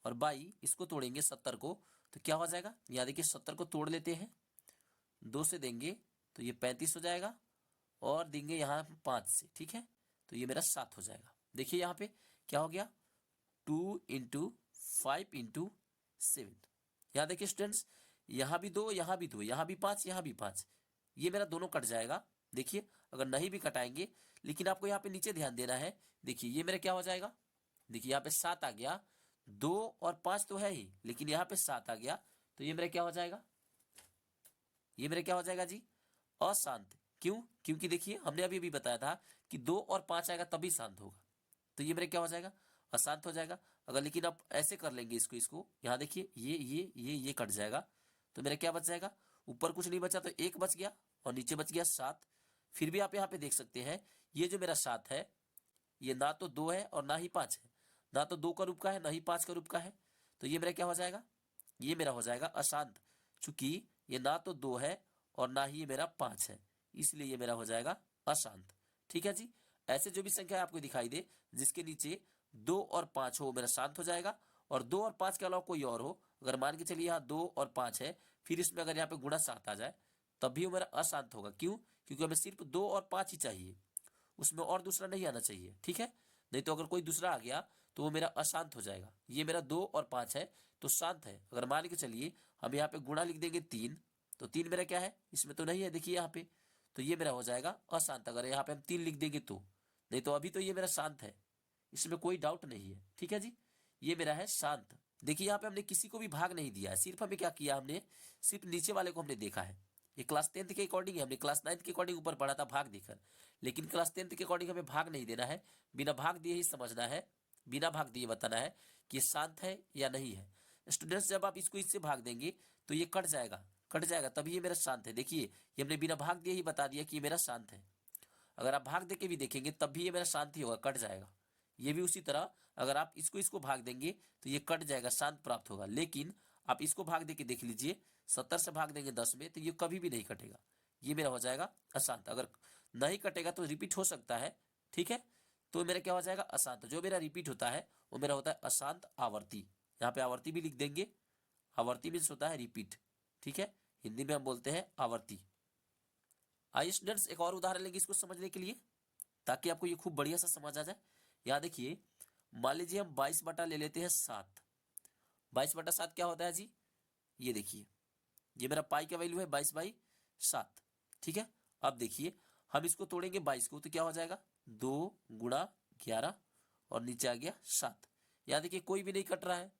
और बाई इसको तोड़ेंगे 70 को तो क्या हो जाएगा, यहाँ देखिए 70 को तोड़ लेते हैं, 2 से देंगे तो ये 35 हो जाएगा और देंगे यहाँ 5 से, ठीक है, तो ये मेरा 7 हो जाएगा। देखिए यहाँ पे क्या हो गया, 2 × 5 × 7। यहाँ देखिए स्टूडेंट्स, यहाँ भी 2, यहाँ भी 2, यहाँ भी 5, यहाँ भी 5, ये मेरा दोनों कट जाएगा। देखिए अगर नहीं भी कटाएंगे, लेकिन आपको यहाँ पे नीचे ध्यान देना है। देखिए ये मेरा क्या हो जाएगा, देखिए यहाँ पे 7 आ गया, 2 और 5 तो है ही, लेकिन यहाँ पे 7 आ गया, तो ये मेरा क्या हो जाएगा, ये मेरा क्या हो जाएगा जी, अशांत। क्यों, क्योंकि देखिए हमने अभी बताया था कि 2 और 5 आएगा तभी शांत होगा, तो ये मेरा क्या हो जाएगा, अशांत हो जाएगा। अगर लेकिन आप ऐसे कर लेंगे इसको यहाँ देखिए ये कट जाएगा, तो मेरा क्या बच जाएगा, ऊपर कुछ नहीं बचा तो 1 बच गया और नीचे बच गया 7। फिर भी आप यहाँ पे देख सकते हैं ये जो मेरा 7 है ये ना तो 2 है और ना ही 5 है, ना तो 2 का रूप का है ना ही 5 का रूप का है, तो ये मेरा क्या हो जाएगा, ये मेरा हो जाएगा अशांत। चूंकि ये ना तो 2 है और ना ही ये मेरा 5 है, इसलिए ये मेरा हो जाएगा अशांत। ठीक है जी, ऐसे जो भी संख्या आपको दिखाई दे जिसके नीचे 2 और 5 हो, मेरा शांत हो जाएगा। और 2 और 5 के अलावा कोई और हो, अगर मान के चलिए यहाँ 2 और 5 है, फिर इसमें अगर यहाँ पे गुणा 7 आ जाए तब भी वो मेरा अशांत होगा। क्यों, क्योंकि हमें सिर्फ 2 और 5 ही चाहिए, उसमें और दूसरा नहीं आना चाहिए, ठीक है। नहीं तो अगर कोई दूसरा आ गया तो वो मेरा अशांत हो जाएगा। ये मेरा 2 और 5 है तो शांत है। अगर मान के चलिए हम यहाँ पे गुणा लिख देंगे 3, तो 3 मेरा क्या है, इसमें तो नहीं है, देखिए यहाँ पे, तो ये मेरा हो जाएगा अशांत। अगर यहाँ पे हम 3 लिख देंगे तो, नहीं तो अभी तो ये मेरा शांत है, इसमें कोई डाउट नहीं है, ठीक है जी, ये मेरा है शांत। देखिए यहाँ पे हमने किसी को भी भाग नहीं दिया है, सिर्फ हमें क्या किया, हमने सिर्फ नीचे वाले को हमने देखा है। ये क्लास 10th के अकॉर्डिंग है, हमने क्लास 9th के अकॉर्डिंग ऊपर पढ़ा था भाग देकर, लेकिन क्लास 10th के अकॉर्डिंग हमें भाग नहीं देना है, बिना भाग दिए ही समझना है, बिना भाग दिए बताना है कि ये शांत है या नहीं है। स्टूडेंट्स जब आप इसको इससे भाग देंगे तो ये कट जाएगा, कट जाएगा तभी ये मेरा शांत है। देखिए ये हमने बिना भाग दिए ही बता दिया कि ये मेरा शांत है। अगर आप भाग दे के भी देखेंगे तब भी ये मेरा शांत ही होगा, कट जाएगा। ये भी उसी तरह अगर आप इसको भाग देंगे तो ये कट जाएगा, शांत प्राप्त होगा। लेकिन आप इसको भाग दे के देख लीजिए, 70 से भाग देंगे 10 में तो ये कभी भी नहीं कटेगा, ये मेरा हो जाएगा अशांत। अगर नहीं कटेगा तो रिपीट हो सकता है, ठीक है, तो मेरा क्या हो जाएगा अशांत। जो मेरा रिपीट होता है वो मेरा होता है अशांत आवर्ती। यहाँ पे आवर्ती भी लिख देंगे, आवर्ती मीन्स होता है रिपीट, ठीक है, हिंदी में हम बोलते हैं आवर्ती। आइए स्टूडेंट्स एक और उदाहरण लेंगे इसको समझने के लिए, ताकि आपको ये खूब बढ़िया सा समझ आ जाए। यहाँ देखिए मान लीजिए हम 22 बटा ले लेते हैं 7। 22/7 क्या होता है जी, ये देखिए ये मेरा पाई का वैल्यू है 22/7, ठीक है। अब देखिए हम इसको तोड़ेंगे 22 को तो क्या हो जाएगा, 2 × 11 और नीचे आ गया 7। यहाँ देखिए कोई भी नहीं कट रहा है,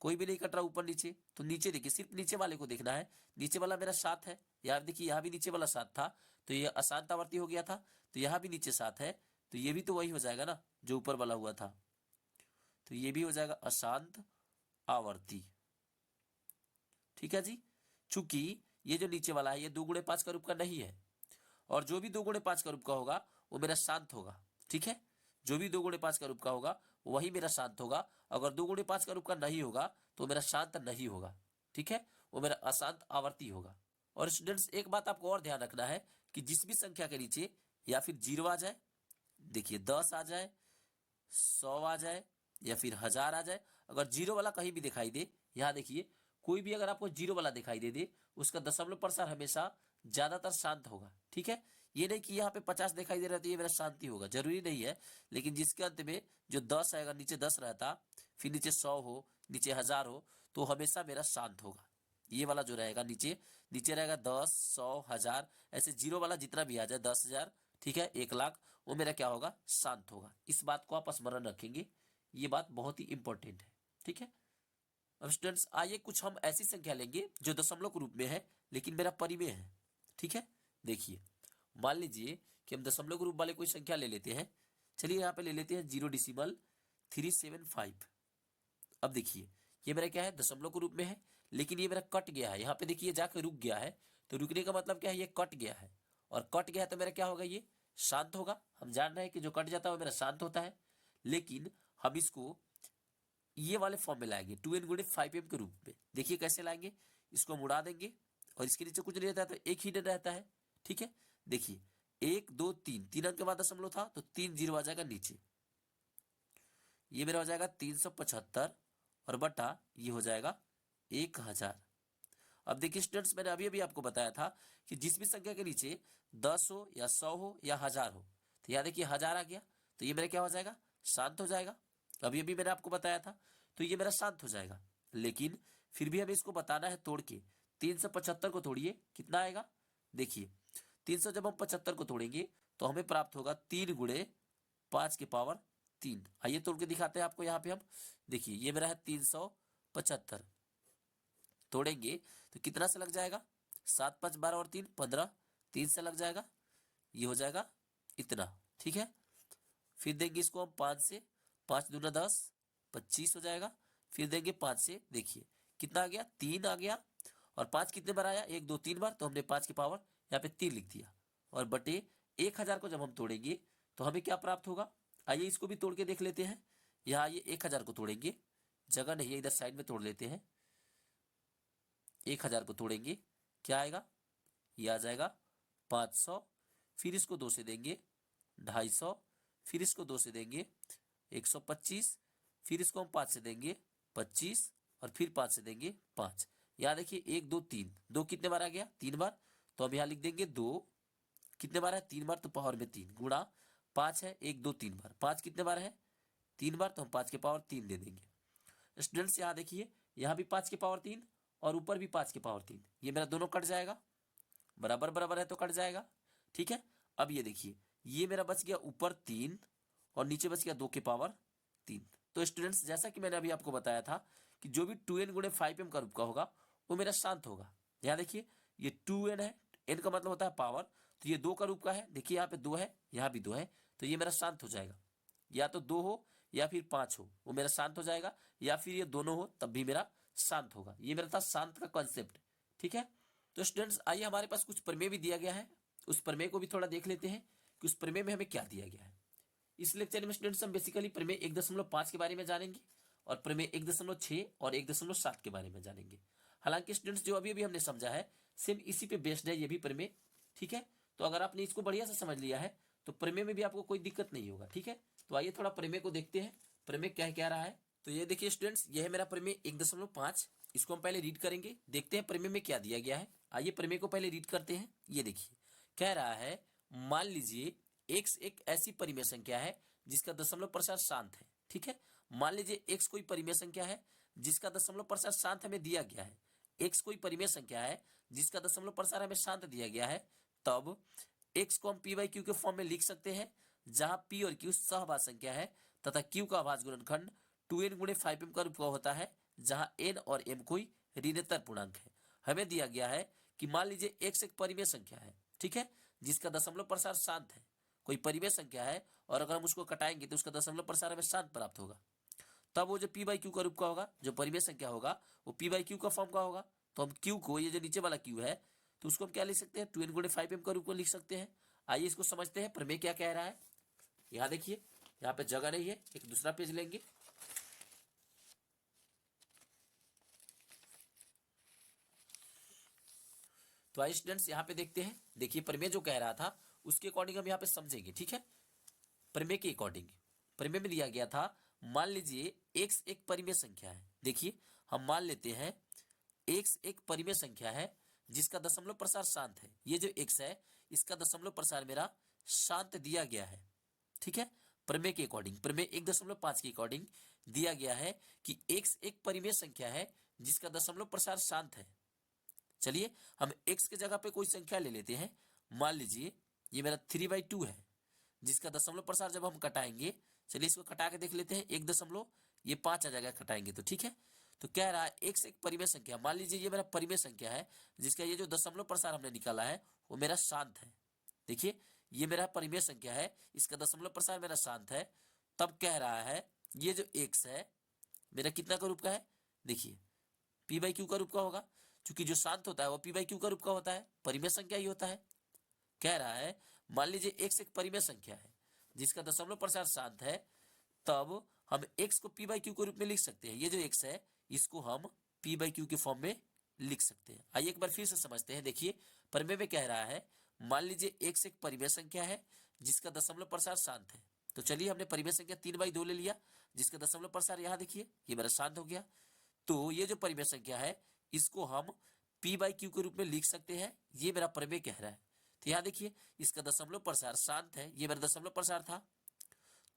कोई भी नहीं कट रहा ऊपर नीचे, तो नीचे देखिए सिर्फ नीचे वाले को देखना है, नीचे वाला मेरा 7 है। यार देखिए यहाँ भी नीचे वाला 7 था तो ये अशांत आवर्ती हो गया था, तो यहाँ भी नीचे 7 है तो ये भी तो वही हो जाएगा ना जो ऊपर वाला हुआ था, तो ये भी हो जाएगा अशांत आवर्ती, ठीक है जी। चूंकि ये जो नीचे वाला है ये 2 × 5 का रूप का नहीं है, और जो भी 2 × 5 का रूप का होगा वो मेरा शांत होगा, ठीक है, जो भी 2 × 5 का रूप का होगा वही मेरा शांत होगा। अगर 2 × 5 का रूप का नहीं होगा तो मेरा शांत नहीं होगा, ठीक है, वो मेरा अशांत आवर्ती होगा। और स्टूडेंट्स एक बात आपको और ध्यान रखना है कि जिस भी संख्या के नीचे या फिर 0 आ जाए, देखिए 10 आ जाए, 100 आ जाए या फिर 1000 आ जाए, अगर 0 वाला कहीं भी दिखाई दे, यहाँ देखिए कोई भी अगर आपको 0 वाला दिखाई दे उसका दशमलव प्रसार हमेशा ज्यादातर शांत होगा, ठीक है। ये नहीं कि यहाँ पे 50 दिखाई दे रहा है तो ये मेरा शांति होगा, जरूरी नहीं है। लेकिन जिसके अंत में जो 10 है, अगर नीचे 10 रहता, फिर नीचे 100 हो, नीचे 1000 हो, तो हमेशा मेरा शांत होगा। ये वाला जो रहेगा नीचे नीचे रहेगा 10, 100, 1000, ऐसे 0 वाला जितना भी आ जाए, 10,000, ठीक है, 1,00,000, वो मेरा क्या होगा, शांत होगा। इस बात को आप स्मरण रखेंगे, ये बात बहुत ही इंपॉर्टेंट है, ठीक है। अब स्टूडेंट्स आइए कुछ हम ऐसी संख्या लेंगे जो दशमलव के रूप में है लेकिन मेरा परिमेय है, ठीक है। देखिए मान लीजिए कि हम दशमलव के रूप वाले कोई संख्या ले लेते हैं। चलिए यहाँ पे ले लेते हैं 0.375। अब देखिए ये मेरा क्या है, दशमलव के रूप में है, लेकिन ये मेरा कट गया है, यहाँ पे देखिए जाकर रुक गया है। तो रुकने का मतलब क्या है, ये कट गया है, और कट गया है तो मेरा क्या होगा, ये शांत होगा। हम जान रहे हैं कि जो कट जाता है वो मेरा शांत होता है। लेकिन हम इसको ये वाले फॉर्म में लाएंगे 2n × 5m के रूप में। देखिए कैसे लाएंगे, इसको हम उड़ा देंगे और इसके नीचे कुछ नहीं रहता है तो एक हिडन रहता है। ठीक है, देखिए 1 2 3, 3 अंक के बाद दशमलव था तो 3 जीरो आ जाएगा नीचे, ये मेरा हो जाएगा 375 और बटा ये हो जाएगा 1000। अब देखिए स्टूडेंट्स, मैंने अभी अभी आपको बताया था कि जिस भी संख्या के नीचे 10 हो या 100 हो या 1000 हो, तो यहाँ देखिए 1000 आ गया तो ये मेरा क्या हो जाएगा, शांत हो जाएगा। अभी अभी मैंने आपको बताया था तो ये मेरा शांत हो जाएगा। लेकिन फिर भी हमें इसको बताना है तोड़ के। 375 को तोड़िए, कितना आएगा, देखिए 300 जब हम 75 को तोड़ेंगे तो हमें प्राप्त होगा 3 गुणे 5 की पावर 3। आइए तोड़ के दिखाते हैं आपको। यहाँ पे हम देखिए ये मेरा है 375, तोड़ेंगे तो कितना से लग जाएगा, 7 5 12 और 3 15, 3 से लग जाएगा, ये हो जाएगा इतना। ठीक है, फिर देंगे इसको हम 5 से, 5 दूना 10, 25 हो जाएगा। फिर देंगे 5 से, देखिए कितना आ गया, 3 आ गया। और 5 कितने बार आया, 1 2 3 बार, तो हमने 5 की पावर यहाँ पे 3 लिख दिया। और बटे 1000 को जब हम तोड़ेंगे तो हमें क्या प्राप्त होगा, आइए इसको भी तोड़ के देख लेते हैं। यहाँ ये 1000 को तोड़ेंगे, जगह नहीं है इधर साइड में तोड़ लेते हैं। 1000 को तोड़ेंगे क्या आएगा, ये आ जाएगा 500, फिर इसको 2 से देंगे 250, फिर इसको 2 से देंगे 125, फिर इसको हम 5 से देंगे 25 और फिर 5 से देंगे 5। यहाँ देखिए 1 2 3, 2 कितने बार आ गया, 3 बार, तो हम यहाँ लिख देंगे 2 कितने बार है, 3 बार, तो पावर में 3 गुणा 5 है 1 2 3 बार, 5 कितने बार है, 3 बार, तो हम 5 के पावर 3 दे देंगे। स्टूडेंट्स यहाँ देखिए यहाँ भी 5 के पावर 3 और ऊपर भी 5 के पावर 3, ये मेरा दोनों कट जाएगा, बराबर बराबर है तो कट जाएगा। ठीक है, अब ये देखिए ये मेरा बच गया ऊपर 3 और नीचे बच गया 2 के पावर 3। तो स्टूडेंट्स जैसा कि मैंने अभी आपको बताया था कि जो भी 2n गुणे 5m का रूप का होगा वो मेरा शांत होगा। यहाँ देखिए ये 2n है, n का मतलब होता है पावर, तो ये 2 का रूप का है, देखिए यहाँ पे 2 है यहाँ भी 2 है, तो ये मेरा शांत हो जाएगा। या तो 2 हो या फिर 5 हो वो मेरा शांत हो जाएगा, या फिर ये दोनों हो तब भी मेरा शांत होगा। ये मेरा था शांत का कॉन्सेप्ट। ठीक है, तो स्टूडेंट्स आइए हमारे पास कुछ प्रमेय भी दिया गया है, उस प्रमेय को भी थोड़ा देख लेते हैं कि उस प्रमेय में हमें क्या दिया गया है। इस लेक्चर में स्टूडेंट्स हम बेसिकली प्रमेय 1.5 के बारे में जानेंगे और प्रमेय 1.6 और 1.7 के बारे में जानेंगे। हालांकि स्टूडेंट्स जो अभी अभी हमने समझा है सेम इसी पे बेस्ड है ये भी प्रमेय। ठीक है, तो अगर आपने इसको बढ़िया से समझ लिया है तो प्रमेय में भी आपको कोई दिक्कत नहीं होगा। ठीक है, तो आइए थोड़ा प्रमेय को देखते हैं, प्रमेय क्या कह रहा है। तो ये देखिए स्टूडेंट्स, ये है मेरा प्रमेय 1.5, इसको हम पहले रीड करेंगे, देखते हैं प्रमेय में क्या दिया गया है। आइए प्रमेय को पहले रीड करते हैं। ये देखिए कह रहा है, मान लीजिए x एक ऐसी परिमेय संख्या है जिसका दशमलव प्रसार शांत है। ठीक है, मान लीजिए x कोई परिमेय संख्या है जिसका दशमलव प्रसार शांत हमें दिया गया है, x कोई परिमेय संख्या है जिसका दशमलव प्रसार हमें शांत दिया गया है, तब x को हम p/q के फॉर्म में लिख सकते हैं जहां p और q सहभाज संख्या है तथा q का अभाज्य गुणनखंड 2n गुणे 5m का रूप का होता है जहां n और m कोई ऋणात्मक पूर्णांक है। हमें दिया गया है कि मान लीजिए x एक परिमेय संख्या है, ठीक है, जिसका दशमलव प्रसार शांत है, कोई परिमेय संख्या है और अगर हम उसको कटाएंगे तो उसका दशमलव प्रसार हमें शांत प्राप्त होगा। तब वो जो p/q का रूप का होगा, जो परिमेय संख्या होगा वो p/q का फॉर्म का होगा। तो हम q को, ये जो नीचे वाला q है, तो उसको हम क्या लिख सकते हैं, 2n गुणे 5m का रूप में लिख सकते हैं। आइए इसको समझते हैं प्रमेय क्या कह रहा है। यहाँ देखिए यहाँ पे जगह नहीं है, एक दूसरा पेज लेंगे। तो आइए स्टूडेंट्स यहाँ पे देखते हैं। देखिए प्रमेय जो कह रहा था उसके अकॉर्डिंग हम यहाँ पे समझेंगे। ठीक है, प्रमेय के अकॉर्डिंग प्रमेय में दिया गया था, मान लीजिए x एक परिमेय संख्या है। देखिए हम मान लेते हैं x एक परिमेय संख्या है जिसका दशमलव प्रसार शांत है। ये जो x है इसका दशमलव प्रसार मेरा शांत दिया गया है। ठीक है, प्रमेय के अकॉर्डिंग, प्रमेय 1.5 के अकॉर्डिंग दिया गया है कि x एक परिमेय संख्या है जिसका दशमलव प्रसार शांत है। चलिए हम x की जगह पे कोई संख्या ले लेते हैं, मान लीजिए ये मेरा 3/2 है जिसका दशमलव प्रसार जब हम कटाएंगे, चलिए इसको कटा के देख लेते हैं, 1 ये 5 आ जाएगा कटाएंगे तो। ठीक है, तो कह रहा है x एक परिमेय संख्या, मान लीजिए ये मेरा परिमेय संख्या है जिसका ये जो दशमलव प्रसार हमने निकाला है वो मेरा शांत है। देखिए ये मेरा परिमेय संख्या है, इसका दशमलव प्रसार मेरा शांत है। तब कह रहा है ये जो x है मेरा कितना का रूप का है, देखिए p/q का रूप का होगा, क्योंकि जो शांत होता है वो p/q का रूप का होता है, परिमेय संख्या ही होता है। कह रहा है मान लीजिए x एक परिमेय संख्या है जिसका दशमलव प्रसार शांत है, तब हम x को p/q के रूप में लिख सकते हैं। ये जो x है इसको हम p/q के फॉर्म में लिख सकते हैं। आइए एक बार फिर से समझते हैं। देखिए प्रमेय में कह रहा है, मान लीजिए x एक परिमेय संख्या है जिसका दशमलव प्रसार शांत है। तो चलिए हमने परिमेय संख्या 3/2 ले लिया जिसका दशमलव प्रसार यहाँ देखिए ये मेरा शांत हो गया। तो ये जो परिमेय संख्या है इसको हम p/q के रूप में लिख सकते हैं, ये मेरा प्रमेय कह रहा है। तो यहाँ देखिए इसका दशमलव प्रसार शांत है, ये मेरा दशमलव प्रसार था,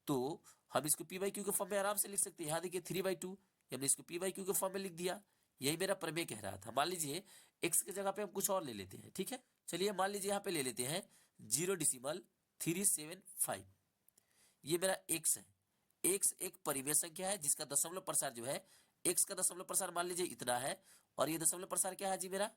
तो हम इसको p/q के फॉर्म में आराम से लिख सकते हैं। यहाँ देखिए 3/2 हमने इसको p/q के फॉर्म में लिख दिया, यही मेरा प्रमेय कह रहा था। मान लीजिए x की जगह पे हम कुछ और ले लेते हैं, ठीक है। चलिए मान लीजिए यहाँ पे ले लेते हैं 0.375, ये मेरा x है। x एक परिमेय संख्या है जिसका दशमलव प्रसार जो है, x का दशमलव प्रसार मान लीजिए इतना है और ये दशमलव प्रसार क्या है जी मेरा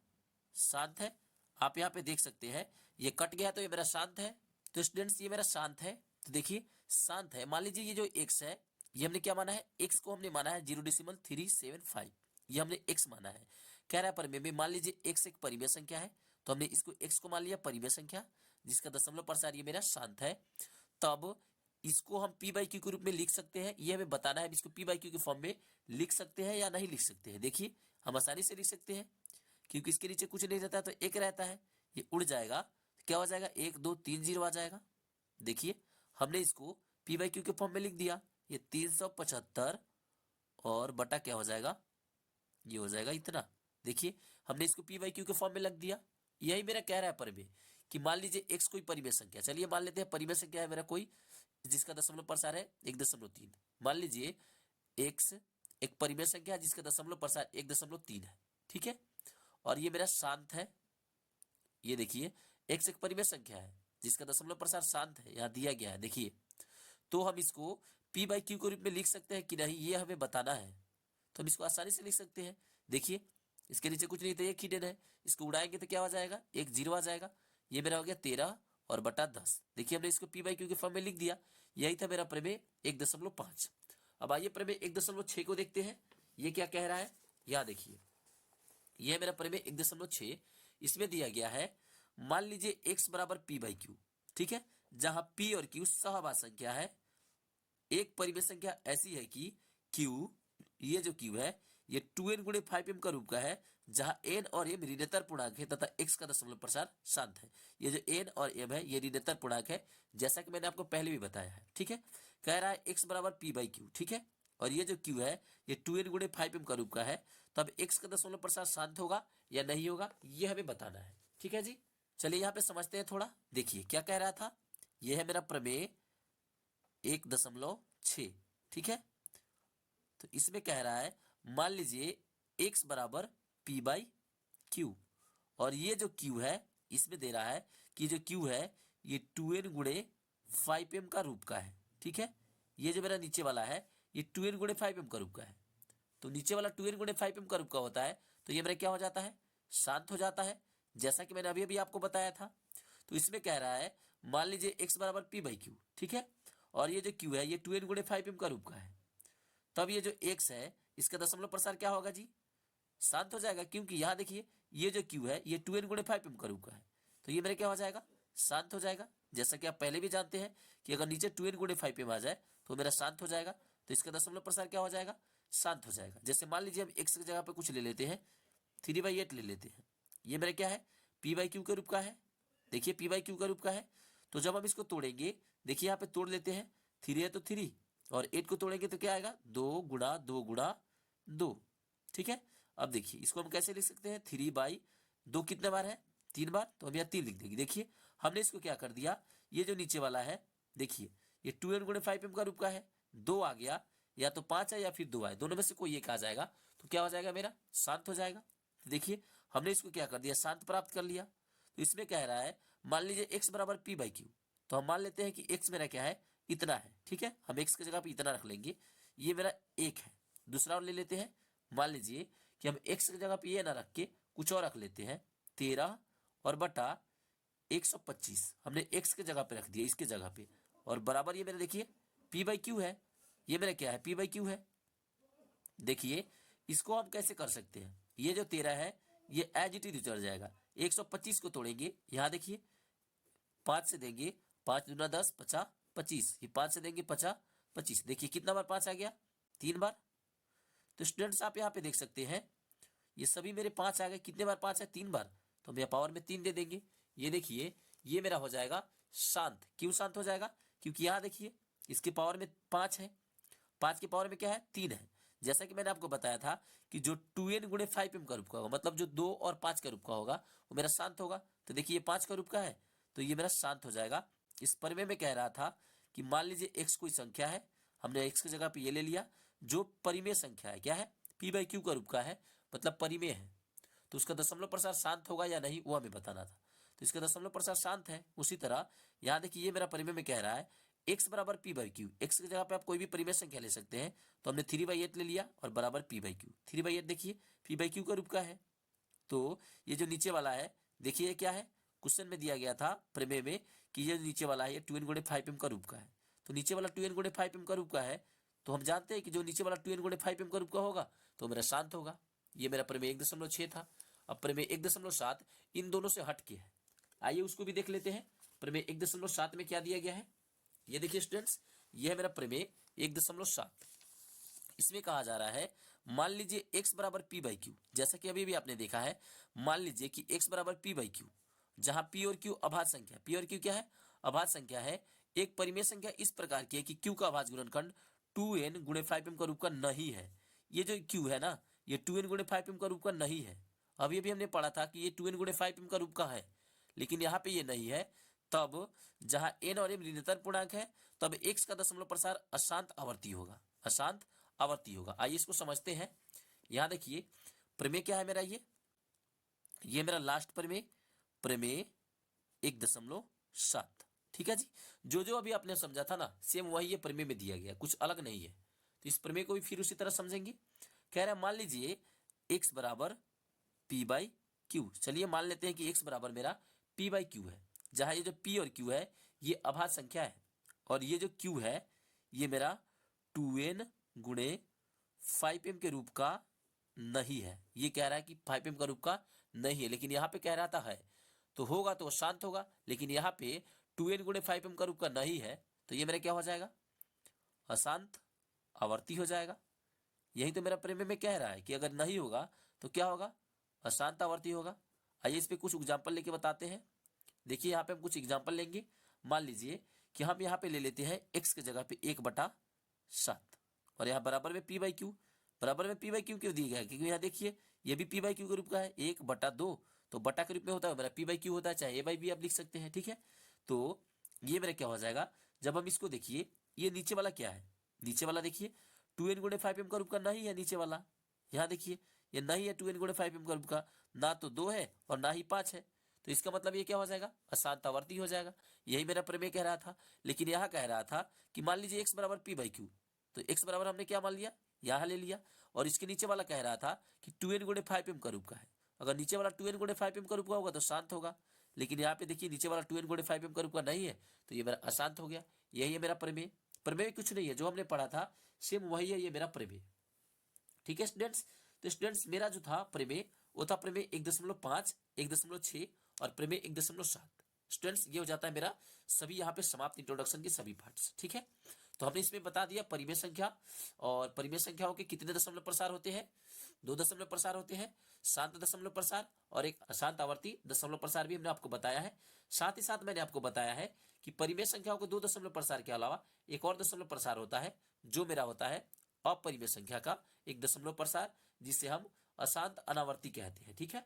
शांत है। आप यहाँ पे देख सकते हैं ये कट गया तो ये मेरा शांत है। तो स्टूडेंट्स ये मेरा शांत है, तो देखिए शांत है। मान लीजिए ये जो x है ये हमने क्या माना है, x को हमने माना है 0.375, ये हमने x माना है। कह रहा है परिमेय में मान लीजिए x एक परिमेय संख्या है, तो हमने इसको x को मान लिया परिमेय संख्या जिसका दशमलव प्रसार ये मेरा शांत है। तब इसको हम p/q के रूप में लिख सकते हैं, ये हमें बताना है इसको p/q के फॉर्म में लिख सकते हैं या नहीं लिख सकते हैं। देखिए हम आसानी से लिख सकते हैं क्योंकि इसके नीचे कुछ नहीं रहता है तो एक रहता है, ये उड़ जाएगा, क्या हो जाएगा 1 2 3 0 आ जाएगा। देखिए हमने इसको p/q के फॉर्म में लिख दिया, ये 375 और बटा क्या हो जाएगा, ये हो जाएगा इतना। देखिए हमने इसको p/q के फॉर्म में लग दिया। यही मेरा कह रहा है परिमेय कि मान लीजिए x कोई परिमेय संख्या, चलिए मान लेते हैं परिमेय संख्या है मेरा कोई जिसका दशमलव प्रसार है 1.3। मान लीजिए x एक परिमेय संख्या है जिसका दशमलव प्रसार 1.3 है, ठीक है, और ये मेरा शांत है। ये देखिए x एक परिमेय संख्या है जिसका दशमलव प्रसार शांत है, यहाँ दिया गया है देखिए। तो हम इसको p/q के रूप में लिख सकते हैं कि नहीं, ये हमें बताना है। तो हम इसको आसानी से लिख सकते हैं। देखिए इसके नीचे कुछ नहीं था, एक हिडन है, इसको उड़ाएंगे तो क्या हो जाएगा 1 0 आ जाएगा। ये मेरा हो गया 13 और बटा 10। देखिए हमने इसको p/q के फॉर्म में लिख दिया, यही था मेरा प्रमेय 1.5। अब आइए प्रमेय 1.6 को देखते हैं, ये क्या कह रहा है। यहाँ देखिए यह मेरा प्रमेय 1.6, इसमें दिया गया है मान लीजिए x बराबर p/q, ठीक है, जहां p और q सहवार संख्या है। एक परिमेय संख्या ऐसी है कि q, ये जो q है ये 2n गुणे 5m का रूप का है, जहां n और m ऋणात्मक पूर्णांक है तथा x का दशमलव प्रसार शांत है। ये जो n और m है ये ऋणात्मक पूर्णांक है, जैसा कि मैंने आपको पहले भी बताया है, ठीक है। कह रहा है x बराबर p/q, ठीक है, और ये जो q है ये 2n गुणे 5m का रूप का है, तब x का दशमलव प्रसार शांत होगा या नहीं होगा ये हमें बताना है, ठीक है जी। चलिए यहाँ पे समझते हैं थोड़ा। देखिए क्या कह रहा था, यह है मेरा प्रमेय 1.6, ठीक है। तो इसमें कह रहा है मान लीजिए x बराबर p/q, और ये जो q है इसमें दे रहा है कि जो q है ये 2n गुणे 5m का रूप का है, ठीक है। ये जो मेरा नीचे वाला है ये 2n गुणे 5m का रूप का है, तो नीचे वाला 2n गुणे 5m का रूप का होता है, तो ये मेरा क्या हो जाता है शांत हो जाता है, जैसा कि मैंने अभी अभी आपको बताया था। तो इसमें कह रहा है मान लीजिए x बराबर p/q, ठीक है, और ये जो q है ये 2n गुणे 5m का रूप का है, तब ये जो x है इसका दशमलव प्रसार क्या होगा जी शांत हो जाएगा, क्योंकि यहाँ देखिए ये जो q है ये 2n गुणे 5m का रूप का है, तो ये मेरे क्या हो जाएगा शांत हो जाएगा। जैसा कि आप पहले भी जानते हैं कि अगर नीचे 2n गुणे 5m आ जाए तो मेरा शांत हो जाएगा, तो इसका दशमलव प्रसार क्या हो जाएगा शांत हो जाएगा। जैसे मान लीजिए हम x की जगह पे कुछ ले लेते हैं, 3/8 ले लेते हैं, ये मेरा क्या है p/q के रूप का है। देखिए p/q का रूप का है, तो जब हम इसको तोड़ेंगे, देखिए यहाँ पे तोड़ लेते हैं, 3 है तो 3 और 8 को तोड़ेंगे तो क्या आएगा 2 गुणा 2 गुणा 2, ठीक है। अब देखिए इसको हम कैसे लिख सकते हैं, 3/2 कितने बार है 3 बार, तो हम यहाँ 3 लिख देंगे। देखिए हमने इसको क्या कर दिया, ये जो नीचे वाला है देखिए ये 2n गुणे 5m का रूप का है, 2 आ गया, या तो 5 है या फिर 2 है, दोनों में से कोई एक आ जाएगा, तो क्या हो जाएगा मेरा शांत हो जाएगा। देखिए हमने इसको क्या कर दिया शांत प्राप्त कर लिया। तो इसमें कह रहा है मान लीजिए x बराबर p/q, तो हम मान लेते हैं कि x मेरा क्या है इतना है, ठीक है, हम x की जगह पे इतना रख लेंगे, ये मेरा 1 है। दूसरा और ले लेते हैं, मान लीजिए कि हम x की जगह पे ये ना रख के कुछ और रख लेते हैं, 13 और बटा 125 हमने x की जगह पे रख दिया इसके जगह पे, और बराबर ये मेरा देखिए p/q है, ये मेरा क्या है p/q है। देखिए इसको हम कैसे कर सकते हैं, ये जो 13 है ये एज इट इज उतर जाएगा, 125 को तोड़ेंगे, यहाँ देखिए 5 से देंगे, 5 दूना 10 50 25, ये 5 से देंगे 50 25, देखिए कितना बार 5 आ गया 3 बार। तो स्टूडेंट्स आप यहाँ पे देख सकते हैं ये सभी मेरे 5 आ गए। कितने बार 5 है? 3 बार, तो हम यहाँ पावर में 3 दे देंगे। ये देखिए ये मेरा हो जाएगा शांत। क्यों शांत हो जाएगा? क्योंकि यहाँ देखिए इसके पावर में 5 है, 5 की पावर में क्या है? 3 है। जैसा कि मैंने आपको बताया था कि जो 2n गुणे 5m का रूप का होगा, मतलब जो 2 और 5 का रूप का होगा वो मेरा शांत होगा। तो देखिए ये 5 का रूप का है तो ये मेरा शांत हो जाएगा। इस प्रमेय में कह रहा था कि मान लीजिए x कोई संख्या है, हमने x की जगह पे ये ले लिया, जो परिमेय संख्या है, क्या है? p/q का रूप का है, मतलब परिमेय है, तो उसका दशमलव प्रसार शांत होगा या नहीं वो हमें बताना था। तो इसका दशमलव प्रसार शांत है। उसी तरह यहाँ देखिए ये मेरा परिमेय में कह रहा है x बराबर p/q। x की जगह पे आप कोई भी परिमेय संख्या ले सकते हैं, तो हमने 3/8 ले लिया और बराबर p/q। 3/8 देखिए p/q का रूप का है। तो ये जो नीचे वाला है देखिए क्या है? क्वेश्चन में दिया गया था प्रमेय में कि ये नीचे वाला है 2n गुणे 5m का रूप का है। तो नीचे वाला 2n गुणे 5m का रूप का है, तो हम जानते हैं कि जो नीचे वाला 2n गुणे 5m का रूप का होगा तो मेरा शांत होगा। ये मेरा प्रमेय 1.6 था। अब प्रमेय 1.7 इन दोनों से हट के है, आइए उसको भी देख लेते हैं। प्रमेय 1.7 में क्या दिया गया है? ये देखिए स्टूडेंट्स, यह है मेरा प्रमेय 1.7। इसमें कहा जा रहा है मान लीजिए x बराबर p/q, जैसा कि अभी भी आपने देखा है। मान लीजिए कि x बराबर p/q, जहां p और q अभाज्य संख्या, p और q क्या है? अभाज्य संख्या है। एक परिमेय संख्या इस प्रकार की है कि q का अभाज्य गुणनखंड 2n गुणे 5m का रूप का नहीं है। ये जो q है ना, ये 2n गुणे 5m का रूप का नहीं है। अभी अभी हमने पढ़ा था कि ये 2n गुणे 5m का रूप का है, लेकिन यहाँ पे ये नहीं है। तब जहां n और m ऋणात्मक पूर्णांक है तब x का दशमलव प्रसार अशांत आवर्ती होगा, अशांत आवर्ती होगा। आइए इसको समझते हैं। यहां देखिए प्रमेय क्या है मेरा? ये मेरा लास्ट प्रमेय, प्रमेय 1.7। ठीक है जी। जो जो अभी आपने समझा था ना सेम वही ये प्रमेय में दिया गया, कुछ अलग नहीं है। तो इस प्रमेय को भी फिर उसी तरह समझेंगे। कह रहा है मान लीजिए x बराबर p/q। चलिए मान लेते हैं कि x बराबर मेरा p/q है, जहां ये जो p और q है ये अभाज्य संख्या है, और ये जो q है ये मेरा 2n गुणे 5m के रूप का नहीं है। ये कह रहा है कि 5m का रूप का नहीं है, लेकिन यहाँ पे कह रहा था है, तो होगा तो शांत होगा। लेकिन यहाँ पे 2n गुणे 5m का रूप का नहीं है, तो ये मेरा क्या हो जाएगा? अशांत आवर्ती हो जाएगा। यही तो मेरा प्रमेय में कह रहा है कि अगर नहीं होगा तो क्या होगा? अशांत आवर्ती होगा। आइए इस पे कुछ एग्जाम्पल लेके बताते हैं। देखिए यहाँ पे हम कुछ एग्जाम्पल लेंगे। मान लीजिए कि हम यहाँ पे ले लेते हैं x की जगह पे 1/7 और यहाँ बराबर में p/q। बराबर में p/q क्यों दिया गया है? क्योंकि यहाँ देखिए ये भी p/q के रूप का है, 1/2 तो बटा के रूप में होता है, मेरा p/q होता है, चाहे a/b आप लिख सकते हैं। ठीक है, तो ये मेरा क्या हो जाएगा? जब हम इसको देखिए ये नीचे वाला क्या है? नीचे वाला देखिए 2n गुणे 5m का रूप का नहीं है। नीचे वाला यहाँ देखिए ये नहीं है 2n गुणे 5m का रूप का, ना तो 2 है और ना ही 5 है। तो इसका मतलब ये क्या हो जाएगा? अशांत आवर्ती हो जाएगा। यही मेरा प्रमेय कह रहा था। लेकिन यहाँ कह रहा था कि मान लीजिए x बराबर p/q, तो x बराबर हमने क्या मान लिया? यहाँ ले लिया। और इसके नीचे वाला कह रहा था कि 2n गुणे 5m का रूप का है। अगर नीचे वाला 2n गुणे 5m का रूप का होगा तो शांत होगा, लेकिन यहाँ पे देखिए नीचे वाला 2n गुणे 5m का रूप का नहीं है, तो ये मेरा अशांत हो गया। यही है मेरा प्रमेय। प्रमेय कुछ नहीं है, जो हमने पढ़ा था सेम वही है ये मेरा प्रमेय। ठीक है स्टूडेंट्स, तो स्टूडेंट्स मेरा जो था प्रमेय वो था प्रमेय 1.5, 1.6 और प्रमेय 1.7। स्टूडेंट्स ये हो जाता है मेरा सभी यहाँ पे समाप्त इंट्रोडक्शन के सभी पार्ट्स। ठीक है, तो हमने इसमें बता दिया परिमेय संख्या, और परिमेय संख्याओं के कितने दशमलव प्रसार होते हैं? 2 दशमलव प्रसार होते हैं, शांत दशमलव प्रसार और एक अशांत आवर्ती दशमलव प्रसार भी हमने आपको बताया है। साथ ही साथ मैंने आपको बताया है कि परिमेय संख्याओं के 2 दशमलव प्रसार के अलावा एक और दशमलव प्रसार होता है, जो मेरा होता है अपरिमेय संख्या का 1 दशमलव प्रसार, जिसे हम अशांत अनावर्ती कहते हैं। ठीक है,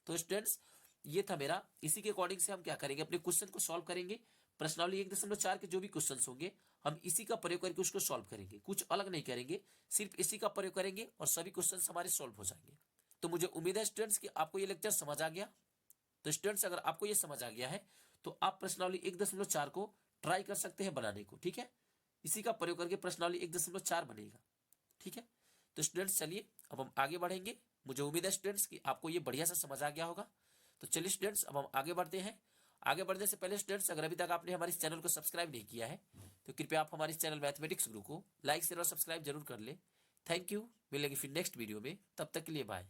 तो स्टूडेंट्स ये था मेरा। इसी के अकॉर्डिंग से हम क्या करेंगे? अपने क्वेश्चन को सॉल्व करेंगे। प्रश्नावली 1.4 के जो भी क्वेश्चन होंगे हम इसी का प्रयोग करके उसको सॉल्व करेंगे, कुछ अलग नहीं करेंगे, सिर्फ इसी का प्रयोग करेंगे और सभी क्वेश्चन हमारे सॉल्व हो जाएंगे। तो मुझे उम्मीद है स्टूडेंट्स कि आपको ये लेक्चर समझ आ गया। तो स्टूडेंट्स अगर आपको ये समझ आ गया है तो आप प्रश्नावली 1.4 को ट्राई कर सकते हैं बनाने को। ठीक है, इसी का प्रयोग करके प्रश्नावली 1.4 बनेगा। ठीक है, तो स्टूडेंट्स चलिए अब हम आगे बढ़ेंगे। मुझे उम्मीद है स्टूडेंट्स कि आपको ये बढ़िया से समझ आ गया होगा। तो चलिए स्टूडेंट्स अब हम आगे बढ़ते हैं। आगे बढ़ने से पहले स्टूडेंट्स अगर अभी तक आपने हमारे इस चैनल को सब्सक्राइब नहीं किया है तो कृपया आप हमारे इस चैनल मैथमेटिक्स गुरु को लाइक शेयर और सब्सक्राइब जरूर कर ले। थैंक यू, मिलेंगे फिर नेक्स्ट वीडियो में, तब तक के लिए बाय।